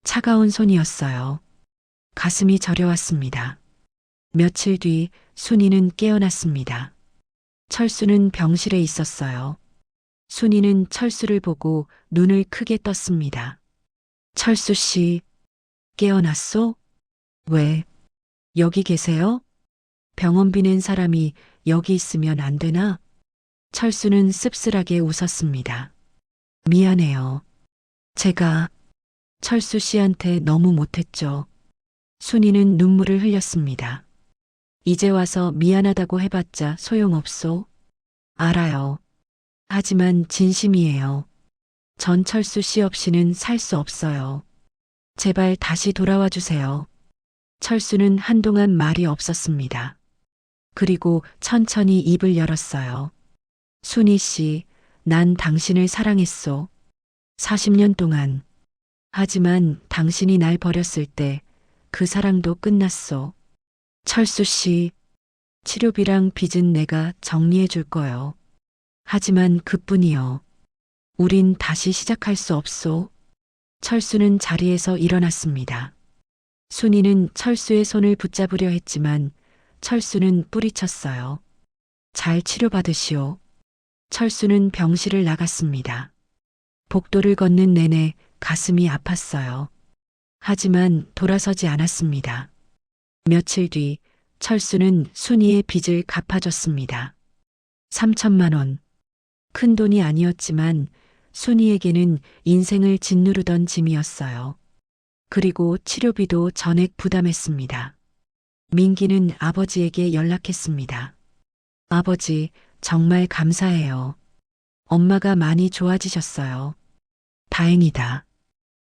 차가운 손이었어요. 가슴이 저려왔습니다. 며칠 뒤 순이는 깨어났습니다. 철수는 병실에 있었어요. 순이는 철수를 보고 눈을 크게 떴습니다. 철수 씨, 깨어났소? 왜? 여기 계세요? 병원비 낸 사람이 여기 있으면 안 되나? 철수는 씁쓸하게 웃었습니다. 미안해요. 제가 철수 씨한테 너무 못했죠. 순이는 눈물을 흘렸습니다. 이제 와서 미안하다고 해봤자 소용없소. 알아요. 하지만 진심이에요. 전 철수 씨 없이는 살 수 없어요. 제발 다시 돌아와 주세요. 철수는 한동안 말이 없었습니다. 그리고 천천히 입을 열었어요. 순이 씨, 난 당신을 사랑했소. 40년 동안. 하지만 당신이 날 버렸을 때 그 사랑도 끝났소. 철수 씨, 치료비랑 빚은 내가 정리해 줄 거요. 하지만 그뿐이요. 우린 다시 시작할 수 없소. 철수는 자리에서 일어났습니다. 순이는 철수의 손을 붙잡으려 했지만 철수는 뿌리쳤어요. 잘 치료받으시오. 철수는 병실을 나갔습니다. 복도를 걷는 내내 가슴이 아팠어요. 하지만 돌아서지 않았습니다. 며칠 뒤 철수는 순이의 빚을 갚아줬습니다. 3천만 원. 큰 돈이 아니었지만 순이에게는 인생을 짓누르던 짐이었어요. 그리고 치료비도 전액 부담했습니다. 민기는 아버지에게 연락했습니다. 아버지, 정말 감사해요. 엄마가 많이 좋아지셨어요. 다행이다.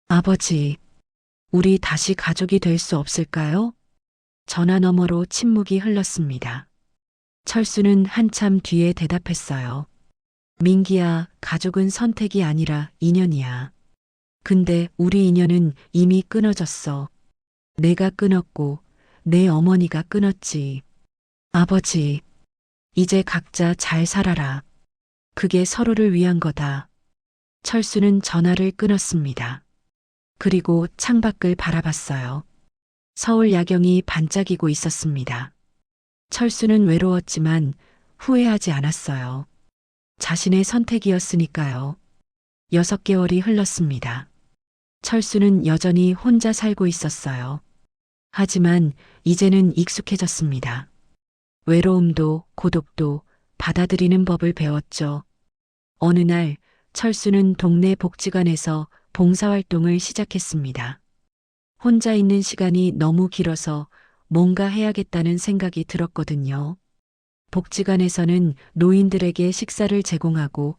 아버지, 우리 다시 가족이 될 수 없을까요? 전화 너머로 침묵이 흘렀습니다. 철수는 한참 뒤에 대답했어요. 민기야, 가족은 선택이 아니라 인연이야. 근데 우리 인연은 이미 끊어졌어. 내가 끊었고 내 어머니가 끊었지. 아버지, 이제 각자 잘 살아라. 그게 서로를 위한 거다. 철수는 전화를 끊었습니다. 그리고 창밖을 바라봤어요. 서울 야경이 반짝이고 있었습니다. 철수는 외로웠지만 후회하지 않았어요. 자신의 선택이었으니까요. 6개월이 흘렀습니다. 철수는 여전히 혼자 살고 있었어요. 하지만 이제는 익숙해졌습니다. 외로움도 고독도 받아들이는 법을 배웠죠. 어느 날 철수는 동네 복지관에서 봉사활동을 시작했습니다. 혼자 있는 시간이 너무 길어서 뭔가 해야겠다는 생각이 들었거든요. 복지관에서는 노인들에게 식사를 제공하고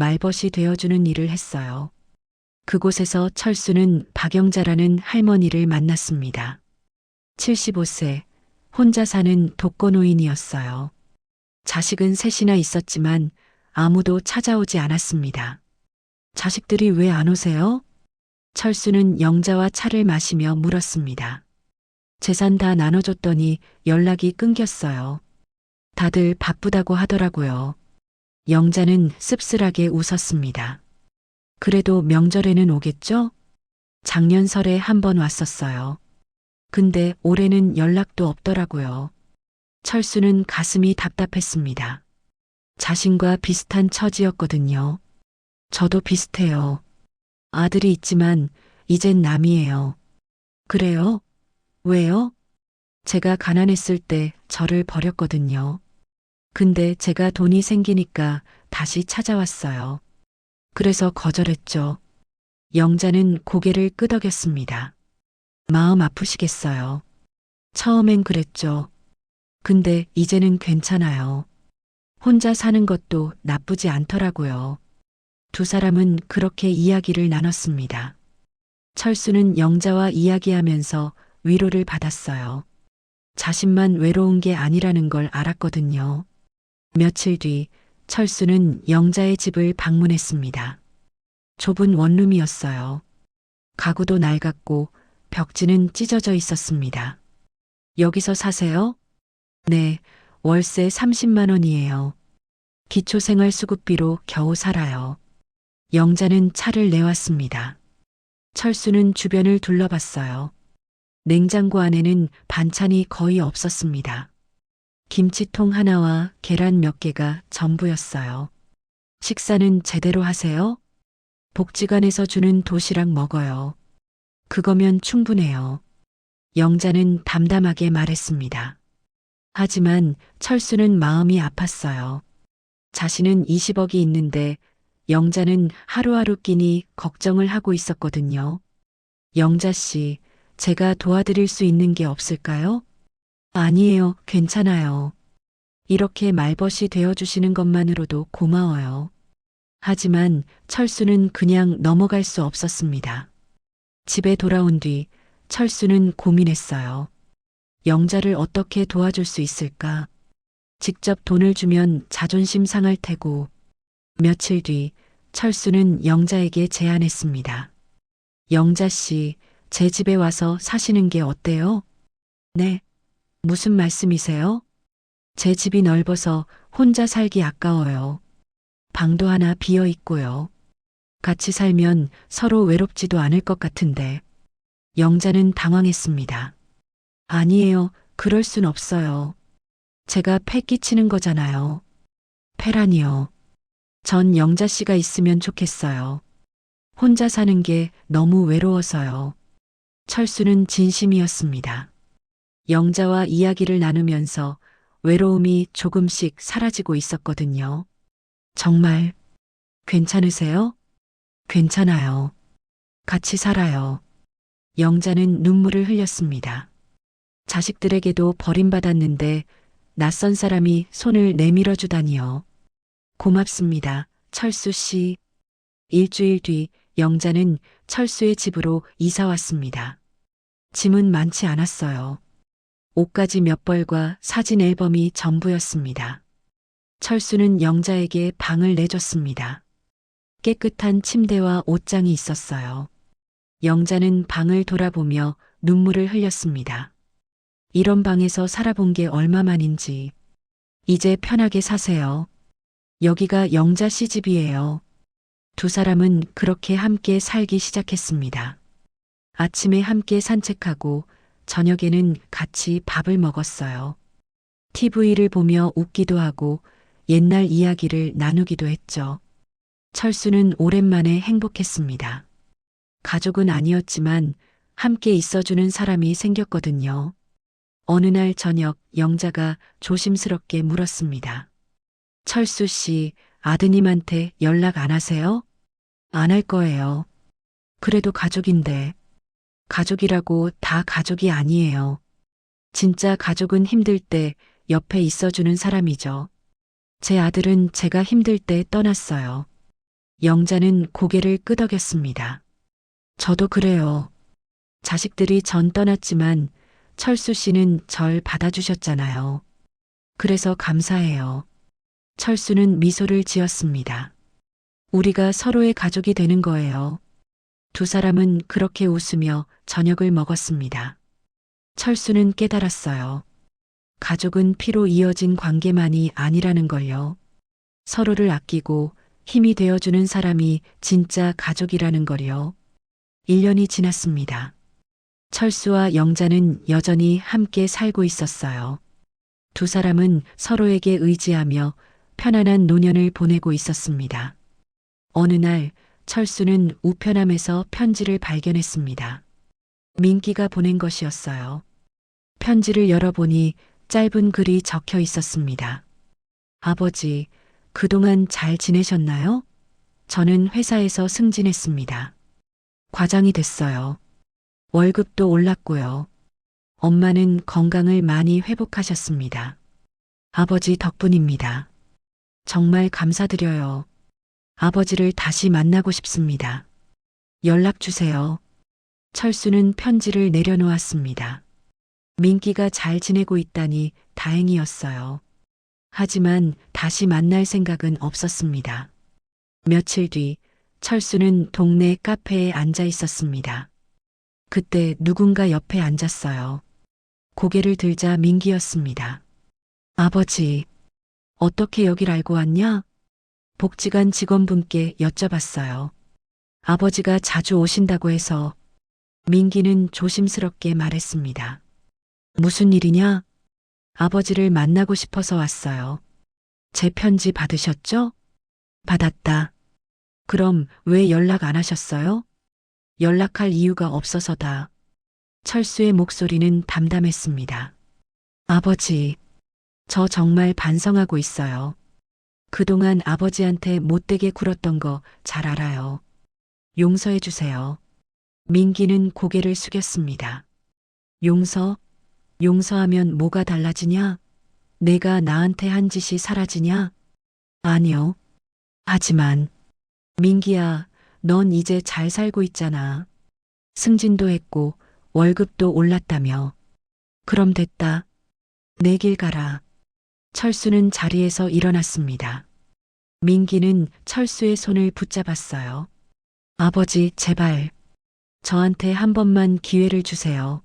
말벗이 되어주는 일을 했어요. 그곳에서 철수는 박영자라는 할머니를 만났습니다. 75세, 혼자 사는 독거노인이었어요. 자식은 셋이나 있었지만 아무도 찾아오지 않았습니다. 자식들이 왜 안 오세요? 철수는 영자와 차를 마시며 물었습니다. 재산 다 나눠줬더니 연락이 끊겼어요. 다들 바쁘다고 하더라고요. 영자는 씁쓸하게 웃었습니다. 그래도 명절에는 오겠죠? 작년 설에 한 번 왔었어요. 근데 올해는 연락도 없더라고요. 철수는 가슴이 답답했습니다. 자신과 비슷한 처지였거든요. 저도 비슷해요. 아들이 있지만 이젠 남이에요. 그래요? 왜요? 제가 가난했을 때 저를 버렸거든요. 근데 제가 돈이 생기니까 다시 찾아왔어요. 그래서 거절했죠. 영자는 고개를 끄덕였습니다. 마음 아프시겠어요. 처음엔 그랬죠. 근데 이제는 괜찮아요. 혼자 사는 것도 나쁘지 않더라고요. 두 사람은 그렇게 이야기를 나눴습니다. 철수는 영자와 이야기하면서 위로를 받았어요. 자신만 외로운 게 아니라는 걸 알았거든요. 며칠 뒤 철수는 영자의 집을 방문했습니다. 좁은 원룸이었어요. 가구도 낡았고 벽지는 찢어져 있었습니다. 여기서 사세요? 네, 월세 30만 원이에요. 기초생활수급비로 겨우 살아요. 영자는 차를 내왔습니다. 철수는 주변을 둘러봤어요. 냉장고 안에는 반찬이 거의 없었습니다. 김치통 하나와 계란 몇 개가 전부였어요. 식사는 제대로 하세요? 복지관에서 주는 도시락 먹어요. 그거면 충분해요. 영자는 담담하게 말했습니다. 하지만 철수는 마음이 아팠어요. 자신은 20억이 있는데 영자는 하루하루 끼니 걱정을 하고 있었거든요. 영자 씨, 제가 도와드릴 수 있는 게 없을까요? 아니에요, 괜찮아요. 이렇게 말벗이 되어주시는 것만으로도 고마워요. 하지만 철수는 그냥 넘어갈 수 없었습니다. 집에 돌아온 뒤 철수는 고민했어요. 영자를 어떻게 도와줄 수 있을까? 직접 돈을 주면 자존심 상할 테고. 며칠 뒤 철수는 영자에게 제안했습니다. 영자 씨, 제 집에 와서 사시는 게 어때요? 네. 무슨 말씀이세요? 제 집이 넓어서 혼자 살기 아까워요. 방도 하나 비어 있고요. 같이 살면 서로 외롭지도 않을 것 같은데. 영자는 당황했습니다. 아니에요. 그럴 순 없어요. 제가 패 끼치는 거잖아요. 패라니요. 전 영자 씨가 있으면 좋겠어요. 혼자 사는 게 너무 외로워서요. 철수는 진심이었습니다. 영자와 이야기를 나누면서 외로움이 조금씩 사라지고 있었거든요. 정말 괜찮으세요? 괜찮아요. 같이 살아요. 영자는 눈물을 흘렸습니다. 자식들에게도 버림받았는데 낯선 사람이 손을 내밀어 주다니요. 고맙습니다, 철수 씨. 일주일 뒤 영자는 철수의 집으로 이사 왔습니다. 짐은 많지 않았어요. 옷가지 몇 벌과 사진 앨범이 전부였습니다. 철수는 영자에게 방을 내줬습니다. 깨끗한 침대와 옷장이 있었어요. 영자는 방을 돌아보며 눈물을 흘렸습니다. 이런 방에서 살아본 게 얼마만인지. 이제 편하게 사세요. 여기가 영자 씨 집이에요. 두 사람은 그렇게 함께 살기 시작했습니다. 아침에 함께 산책하고 저녁에는 같이 밥을 먹었어요. TV를 보며 웃기도 하고 옛날 이야기를 나누기도 했죠. 철수는 오랜만에 행복했습니다. 가족은 아니었지만 함께 있어주는 사람이 생겼거든요. 어느 날 저녁 영자가 조심스럽게 물었습니다. 철수 씨, 아드님한테 연락 안 하세요? 안 할 거예요. 그래도 가족인데. 가족이라고 다 가족이 아니에요. 진짜 가족은 힘들 때 옆에 있어주는 사람이죠. 제 아들은 제가 힘들 때 떠났어요. 영자는 고개를 끄덕였습니다. 저도 그래요. 자식들이 전 떠났지만 철수 씨는 절 받아주셨잖아요. 그래서 감사해요. 철수는 미소를 지었습니다. 우리가 서로의 가족이 되는 거예요. 두 사람은 그렇게 웃으며 저녁을 먹었습니다. 철수는 깨달았어요. 가족은 피로 이어진 관계만이 아니라는 걸요. 서로를 아끼고 힘이 되어주는 사람이 진짜 가족이라는 걸요. 1년이 지났습니다. 철수와 영자는 여전히 함께 살고 있었어요. 두 사람은 서로에게 의지하며 편안한 노년을 보내고 있었습니다. 어느 날 철수는 우편함에서 편지를 발견했습니다. 민기가 보낸 것이었어요. 편지를 열어보니 짧은 글이 적혀 있었습니다. 아버지, 그동안 잘 지내셨나요? 저는 회사에서 승진했습니다. 과장이 됐어요. 월급도 올랐고요. 엄마는 건강을 많이 회복하셨습니다. 아버지 덕분입니다. 정말 감사드려요. 아버지를 다시 만나고 싶습니다. 연락 주세요. 철수는 편지를 내려놓았습니다. 민기가 잘 지내고 있다니 다행이었어요. 하지만 다시 만날 생각은 없었습니다. 며칠 뒤 철수는 동네 카페에 앉아 있었습니다. 그때 누군가 옆에 앉았어요. 고개를 들자 민기였습니다. 아버지, 어떻게 여길 알고 왔냐? 복지관 직원분께 여쭤봤어요. 아버지가 자주 오신다고 해서. 민기는 조심스럽게 말했습니다. 무슨 일이냐? 아버지를 만나고 싶어서 왔어요. 제 편지 받으셨죠? 받았다. 그럼 왜 연락 안 하셨어요? 연락할 이유가 없어서다. 철수의 목소리는 담담했습니다. 아버지, 저 정말 반성하고 있어요. 그동안 아버지한테 못되게 굴었던 거 잘 알아요. 용서해 주세요. 민기는 고개를 숙였습니다. 용서? 용서하면 뭐가 달라지냐? 내가 나한테 한 짓이 사라지냐? 아니요. 하지만, 민기야, 넌 이제 잘 살고 있잖아. 승진도 했고, 월급도 올랐다며. 그럼 됐다. 내 길 가라. 철수는 자리에서 일어났습니다. 민기는 철수의 손을 붙잡았어요. 아버지, 제발. 저한테 한 번만 기회를 주세요.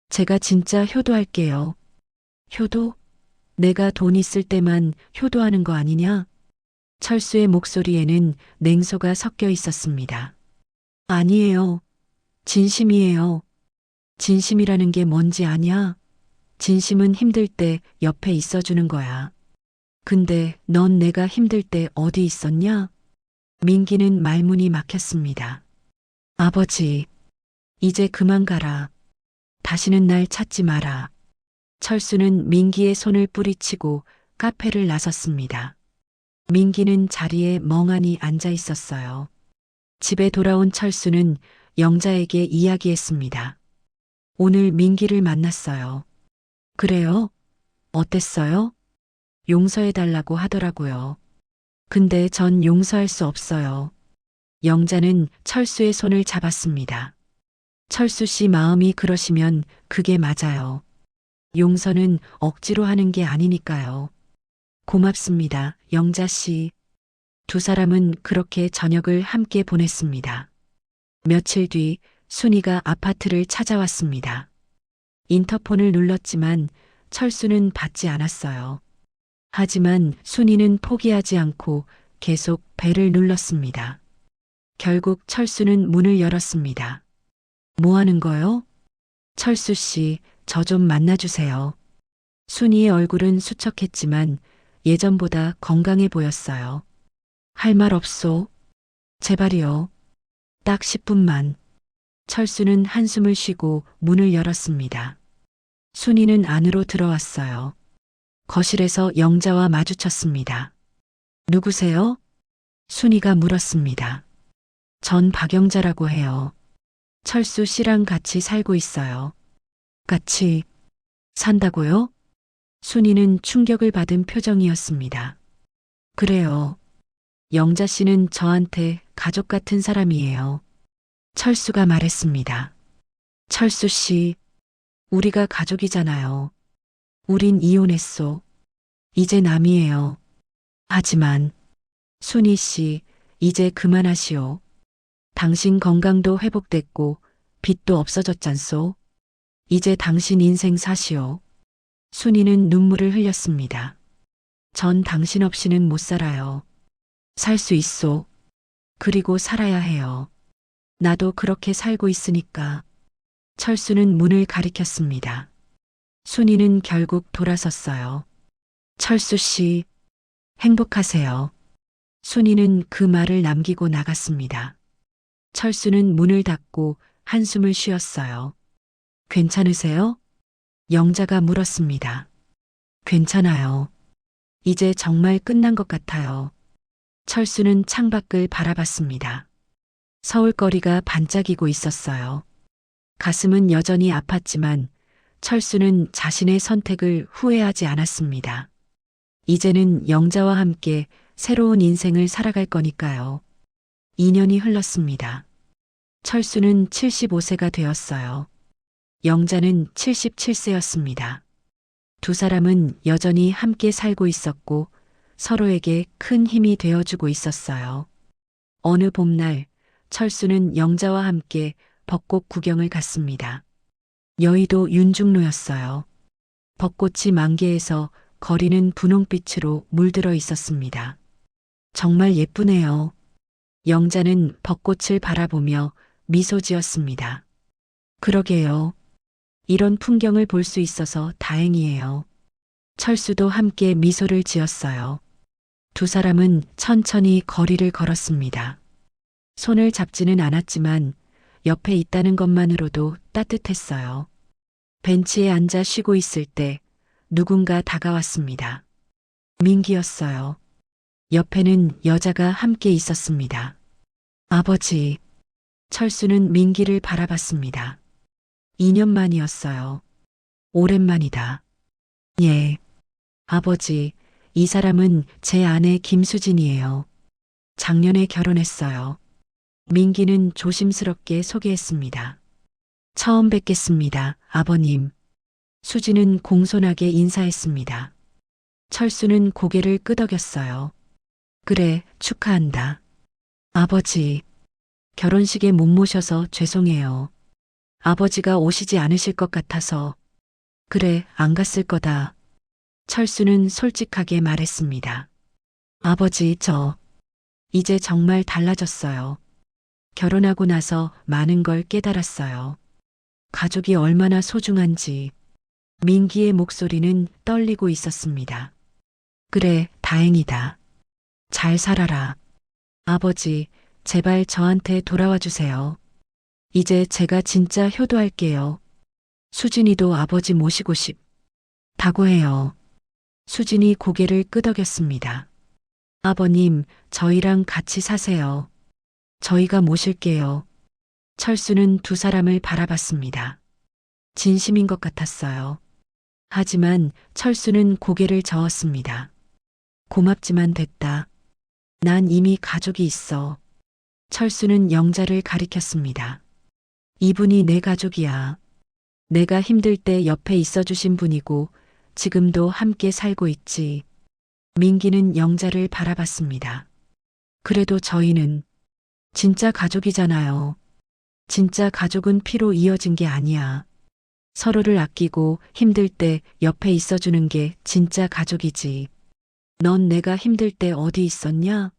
제가 진짜 효도할게요. 효도? 내가 돈 있을 때만 효도하는 거 아니냐? 철수의 목소리에는 냉소가 섞여 있었습니다. 아니에요. 진심이에요. 진심이라는 게 뭔지 아냐? 진심은 힘들 때 옆에 있어주는 거야. 근데 넌 내가 힘들 때 어디 있었냐? 민기는 말문이 막혔습니다. 아버지, 이제 그만 가라. 다시는 날 찾지 마라. 철수는 민기의 손을 뿌리치고 카페를 나섰습니다. 민기는 자리에 멍하니 앉아 있었어요. 집에 돌아온 철수는 영자에게 이야기했습니다. 오늘 민기를 만났어요. 그래요? 어땠어요? 용서해달라고 하더라고요. 근데 전 용서할 수 없어요. 영자는 철수의 손을 잡았습니다. 철수 씨 마음이 그러시면 그게 맞아요. 용서는 억지로 하는 게 아니니까요. 고맙습니다, 영자 씨. 두 사람은 그렇게 저녁을 함께 보냈습니다. 며칠 뒤 순이가 아파트를 찾아왔습니다. 인터폰을 눌렀지만 철수는 받지 않았어요. 하지만 순이는 포기하지 않고 계속 벨을 눌렀습니다. 결국 철수는 문을 열었습니다. 뭐 하는 거요? 철수 씨, 저 좀 만나주세요. 순이의 얼굴은 수척했지만 예전보다 건강해 보였어요. 할 말 없소. 제발이요. 딱 10분만. 철수는 한숨을 쉬고 문을 열었습니다. 순이는 안으로 들어왔어요. 거실에서 영자와 마주쳤습니다. 누구세요? 순이가 물었습니다. 전 박영자라고 해요. 철수 씨랑 같이 살고 있어요. 같이 산다고요? 순이는 충격을 받은 표정이었습니다. 그래요. 영자 씨는 저한테 가족 같은 사람이에요. 철수가 말했습니다. 철수 씨, 우리가 가족이잖아요. 우린 이혼했소. 이제 남이에요. 하지만, 순희 씨, 이제 그만하시오. 당신 건강도 회복됐고, 빚도 없어졌잖소. 이제 당신 인생 사시오. 순희는 눈물을 흘렸습니다. 전 당신 없이는 못 살아요. 살 수 있소. 그리고 살아야 해요. 나도 그렇게 살고 있으니까. 철수는 문을 가리켰습니다. 순이는 결국 돌아섰어요. 철수 씨, 행복하세요. 순이는 그 말을 남기고 나갔습니다. 철수는 문을 닫고 한숨을 쉬었어요. 괜찮으세요? 영자가 물었습니다. 괜찮아요. 이제 정말 끝난 것 같아요. 철수는 창밖을 바라봤습니다. 서울거리가 반짝이고 있었어요. 가슴은 여전히 아팠지만 철수는 자신의 선택을 후회하지 않았습니다. 이제는 영자와 함께 새로운 인생을 살아갈 거니까요. 2년이 흘렀습니다. 철수는 75세가 되었어요. 영자는 77세였습니다. 두 사람은 여전히 함께 살고 있었고 서로에게 큰 힘이 되어주고 있었어요. 어느 봄날 철수는 영자와 함께 벚꽃 구경을 갔습니다. 여의도 윤중로였어요. 벚꽃이 만개해서 거리는 분홍빛으로 물들어 있었습니다. 정말 예쁘네요. 영자는 벚꽃을 바라보며 미소 지었습니다. 그러게요. 이런 풍경을 볼 수 있어서 다행이에요. 철수도 함께 미소를 지었어요. 두 사람은 천천히 거리를 걸었습니다. 손을 잡지는 않았지만 옆에 있다는 것만으로도 따뜻했어요. 벤치에 앉아 쉬고 있을 때 누군가 다가왔습니다. 민기였어요. 옆에는 여자가 함께 있었습니다. 아버지. 철수는 민기를 바라봤습니다. 2년 만이었어요. 오랜만이다. 예. 아버지, 이 사람은 제 아내 김수진이에요. 작년에 결혼했어요. 민기는 조심스럽게 소개했습니다. 처음 뵙겠습니다, 아버님. 수진은 공손하게 인사했습니다. 철수는 고개를 끄덕였어요. 그래, 축하한다. 아버지, 결혼식에 못 모셔서 죄송해요. 아버지가 오시지 않으실 것 같아서. 그래, 안 갔을 거다. 철수는 솔직하게 말했습니다. 아버지, 이제 정말 달라졌어요. 결혼하고 나서 많은 걸 깨달았어요. 가족이 얼마나 소중한지. 민기의 목소리는 떨리고 있었습니다. 그래, 다행이다. 잘 살아라. 아버지, 제발 저한테 돌아와 주세요. 이제 제가 진짜 효도할게요. 수진이도 아버지 모시고 싶다고 해요. 수진이 고개를 끄덕였습니다. 아버님, 저희랑 같이 사세요. 저희가 모실게요. 철수는 두 사람을 바라봤습니다. 진심인 것 같았어요. 하지만 철수는 고개를 저었습니다. 고맙지만 됐다. 난 이미 가족이 있어. 철수는 영자를 가리켰습니다. 이분이 내 가족이야. 내가 힘들 때 옆에 있어주신 분이고 지금도 함께 살고 있지. 민기는 영자를 바라봤습니다. 그래도 저희는 진짜 가족이잖아요. 진짜 가족은 피로 이어진 게 아니야. 서로를 아끼고 힘들 때 옆에 있어주는 게 진짜 가족이지. 넌 내가 힘들 때 어디 있었냐?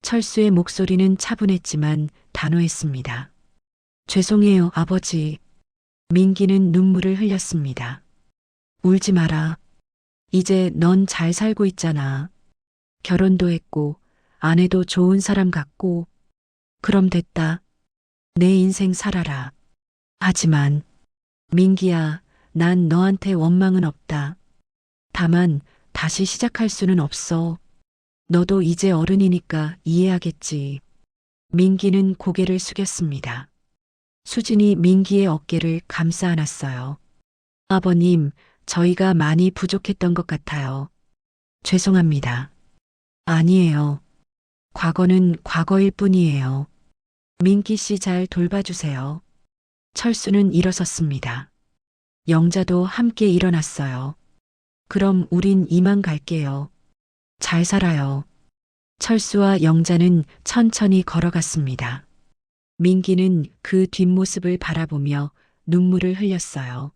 철수의 목소리는 차분했지만 단호했습니다. 죄송해요, 아버지. 민기는 눈물을 흘렸습니다. 울지 마라. 이제 넌 잘 살고 있잖아. 결혼도 했고, 아내도 좋은 사람 같고. 그럼 됐다. 내 인생 살아라. 하지만, 민기야, 난 너한테 원망은 없다. 다만, 다시 시작할 수는 없어. 너도 이제 어른이니까 이해하겠지. 민기는 고개를 숙였습니다. 수진이 민기의 어깨를 감싸 안았어요. 아버님, 저희가 많이 부족했던 것 같아요. 죄송합니다. 아니에요. 과거는 과거일 뿐이에요. 민기 씨 잘 돌봐주세요. 철수는 일어섰습니다. 영자도 함께 일어났어요. 그럼 우린 이만 갈게요. 잘 살아요. 철수와 영자는 천천히 걸어갔습니다. 민기는 그 뒷모습을 바라보며 눈물을 흘렸어요.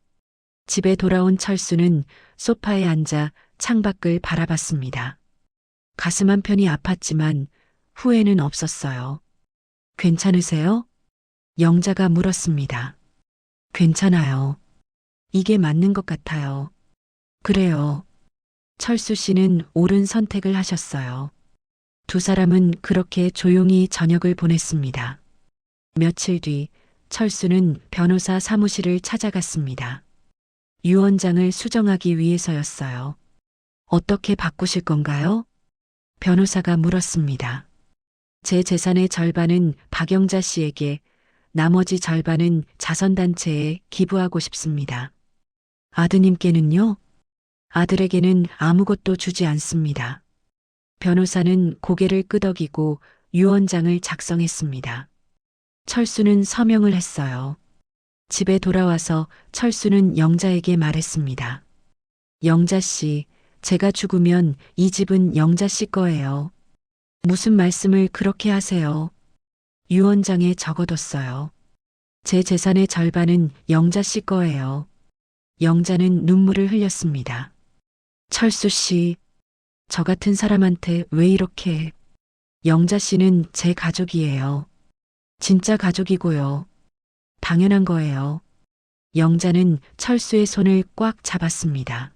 집에 돌아온 철수는 소파에 앉아 창밖을 바라봤습니다. 가슴 한편이 아팠지만 후회는 없었어요. 괜찮으세요? 영자가 물었습니다. 괜찮아요. 이게 맞는 것 같아요. 그래요. 철수 씨는 옳은 선택을 하셨어요. 두 사람은 그렇게 조용히 저녁을 보냈습니다. 며칠 뒤 철수는 변호사 사무실을 찾아갔습니다. 유언장을 수정하기 위해서였어요. 어떻게 바꾸실 건가요? 변호사가 물었습니다. 제 재산의 절반은 박영자 씨에게, 나머지 절반은 자선단체에 기부하고 싶습니다. 아드님께는요? 아들에게는 아무것도 주지 않습니다. 변호사는 고개를 끄덕이고 유언장을 작성했습니다. 철수는 서명을 했어요. 집에 돌아와서 철수는 영자에게 말했습니다. 영자 씨, 제가 죽으면 이 집은 영자 씨 거예요. 무슨 말씀을 그렇게 하세요? 유언장에 적어뒀어요. 제 재산의 절반은 영자 씨 거예요. 영자는 눈물을 흘렸습니다. 철수 씨, 저 같은 사람한테 왜 이렇게... 영자 씨는 제 가족이에요. 진짜 가족이고요. 당연한 거예요. 영자는 철수의 손을 꽉 잡았습니다.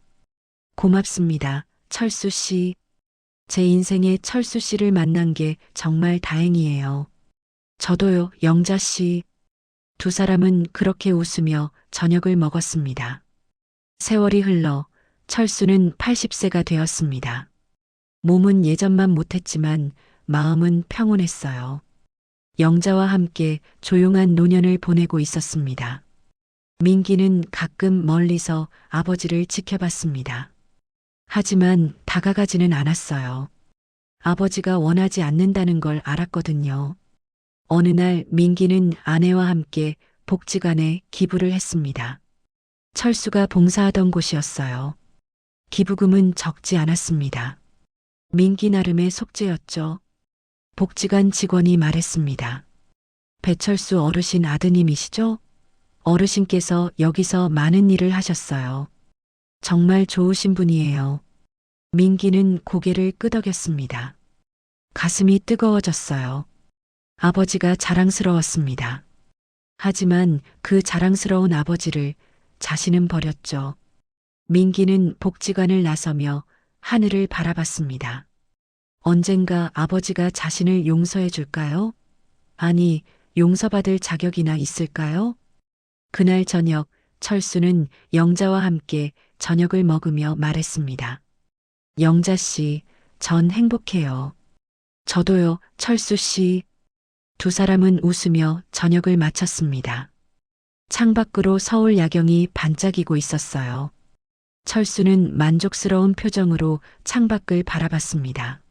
고맙습니다, 철수 씨. 제 인생에 철수 씨를 만난 게 정말 다행이에요. 저도요, 영자 씨. 두 사람은 그렇게 웃으며 저녁을 먹었습니다. 세월이 흘러 철수는 80세가 되었습니다. 몸은 예전만 못했지만 마음은 평온했어요. 영자와 함께 조용한 노년을 보내고 있었습니다. 민기는 가끔 멀리서 아버지를 지켜봤습니다. 하지만 다가가지는 않았어요. 아버지가 원하지 않는다는 걸 알았거든요. 어느 날 민기는 아내와 함께 복지관에 기부를 했습니다. 철수가 봉사하던 곳이었어요. 기부금은 적지 않았습니다. 민기 나름의 속죄였죠. 복지관 직원이 말했습니다. 배철수 어르신 아드님이시죠? 어르신께서 여기서 많은 일을 하셨어요. 정말 좋으신 분이에요. 민기는 고개를 끄덕였습니다. 가슴이 뜨거워졌어요. 아버지가 자랑스러웠습니다. 하지만 그 자랑스러운 아버지를 자신은 버렸죠. 민기는 복지관을 나서며 하늘을 바라봤습니다. 언젠가 아버지가 자신을 용서해 줄까요? 아니, 용서받을 자격이나 있을까요? 그날 저녁 철수는 영자와 함께 저녁을 먹으며 말했습니다. 영자 씨, 전 행복해요. 저도요, 철수 씨. 두 사람은 웃으며 저녁을 마쳤습니다. 창밖으로 서울 야경이 반짝이고 있었어요. 철수는 만족스러운 표정으로 창밖을 바라봤습니다.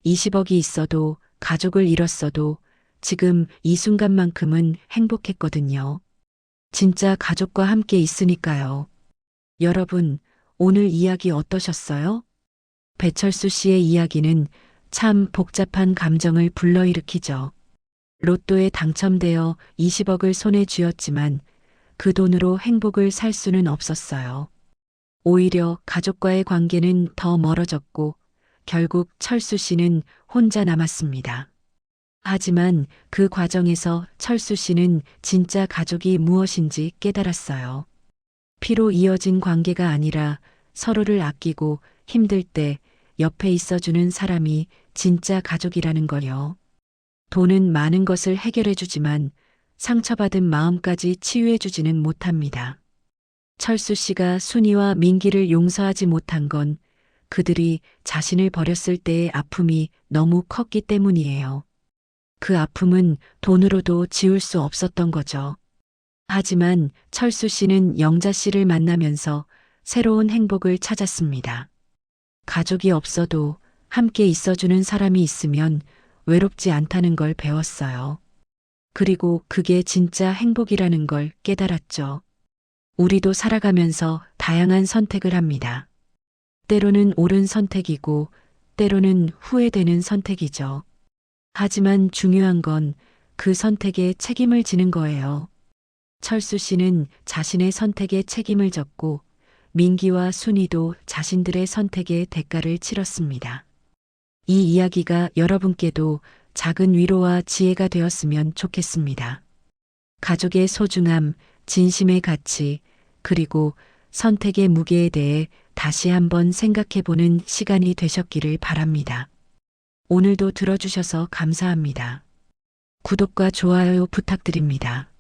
20억이 있어도 가족을 잃었어도 지금 이 순간만큼은 행복했거든요. 진짜 가족과 함께 있으니까요. 여러분, 오늘 이야기 어떠셨어요? 배철수 씨의 이야기는 참 복잡한 감정을 불러일으키죠. 로또에 당첨되어 20억을 손에 쥐었지만 그 돈으로 행복을 살 수는 없었어요. 오히려 가족과의 관계는 더 멀어졌고 결국 철수 씨는 혼자 남았습니다. 하지만 그 과정에서 철수 씨는 진짜 가족이 무엇인지 깨달았어요. 피로 이어진 관계가 아니라 서로를 아끼고 힘들 때 옆에 있어주는 사람이 진짜 가족이라는 걸요. 돈은 많은 것을 해결해주지만 상처받은 마음까지 치유해주지는 못합니다. 철수 씨가 순이와 민기를 용서하지 못한 건 그들이 자신을 버렸을 때의 아픔이 너무 컸기 때문이에요. 그 아픔은 돈으로도 지울 수 없었던 거죠. 하지만 철수 씨는 영자 씨를 만나면서 새로운 행복을 찾았습니다. 가족이 없어도 함께 있어주는 사람이 있으면 외롭지 않다는 걸 배웠어요. 그리고 그게 진짜 행복이라는 걸 깨달았죠. 우리도 살아가면서 다양한 선택을 합니다. 때로는 옳은 선택이고, 때로는 후회되는 선택이죠. 하지만 중요한 건 그 선택에 책임을 지는 거예요. 철수 씨는 자신의 선택에 책임을 졌고, 민기와 순이도 자신들의 선택에 대가를 치렀습니다. 이 이야기가 여러분께도 작은 위로와 지혜가 되었으면 좋겠습니다. 가족의 소중함, 진심의 가치, 그리고 선택의 무게에 대해 다시 한번 생각해 보는 시간이 되셨기를 바랍니다. 오늘도 들어주셔서 감사합니다. 구독과 좋아요 부탁드립니다.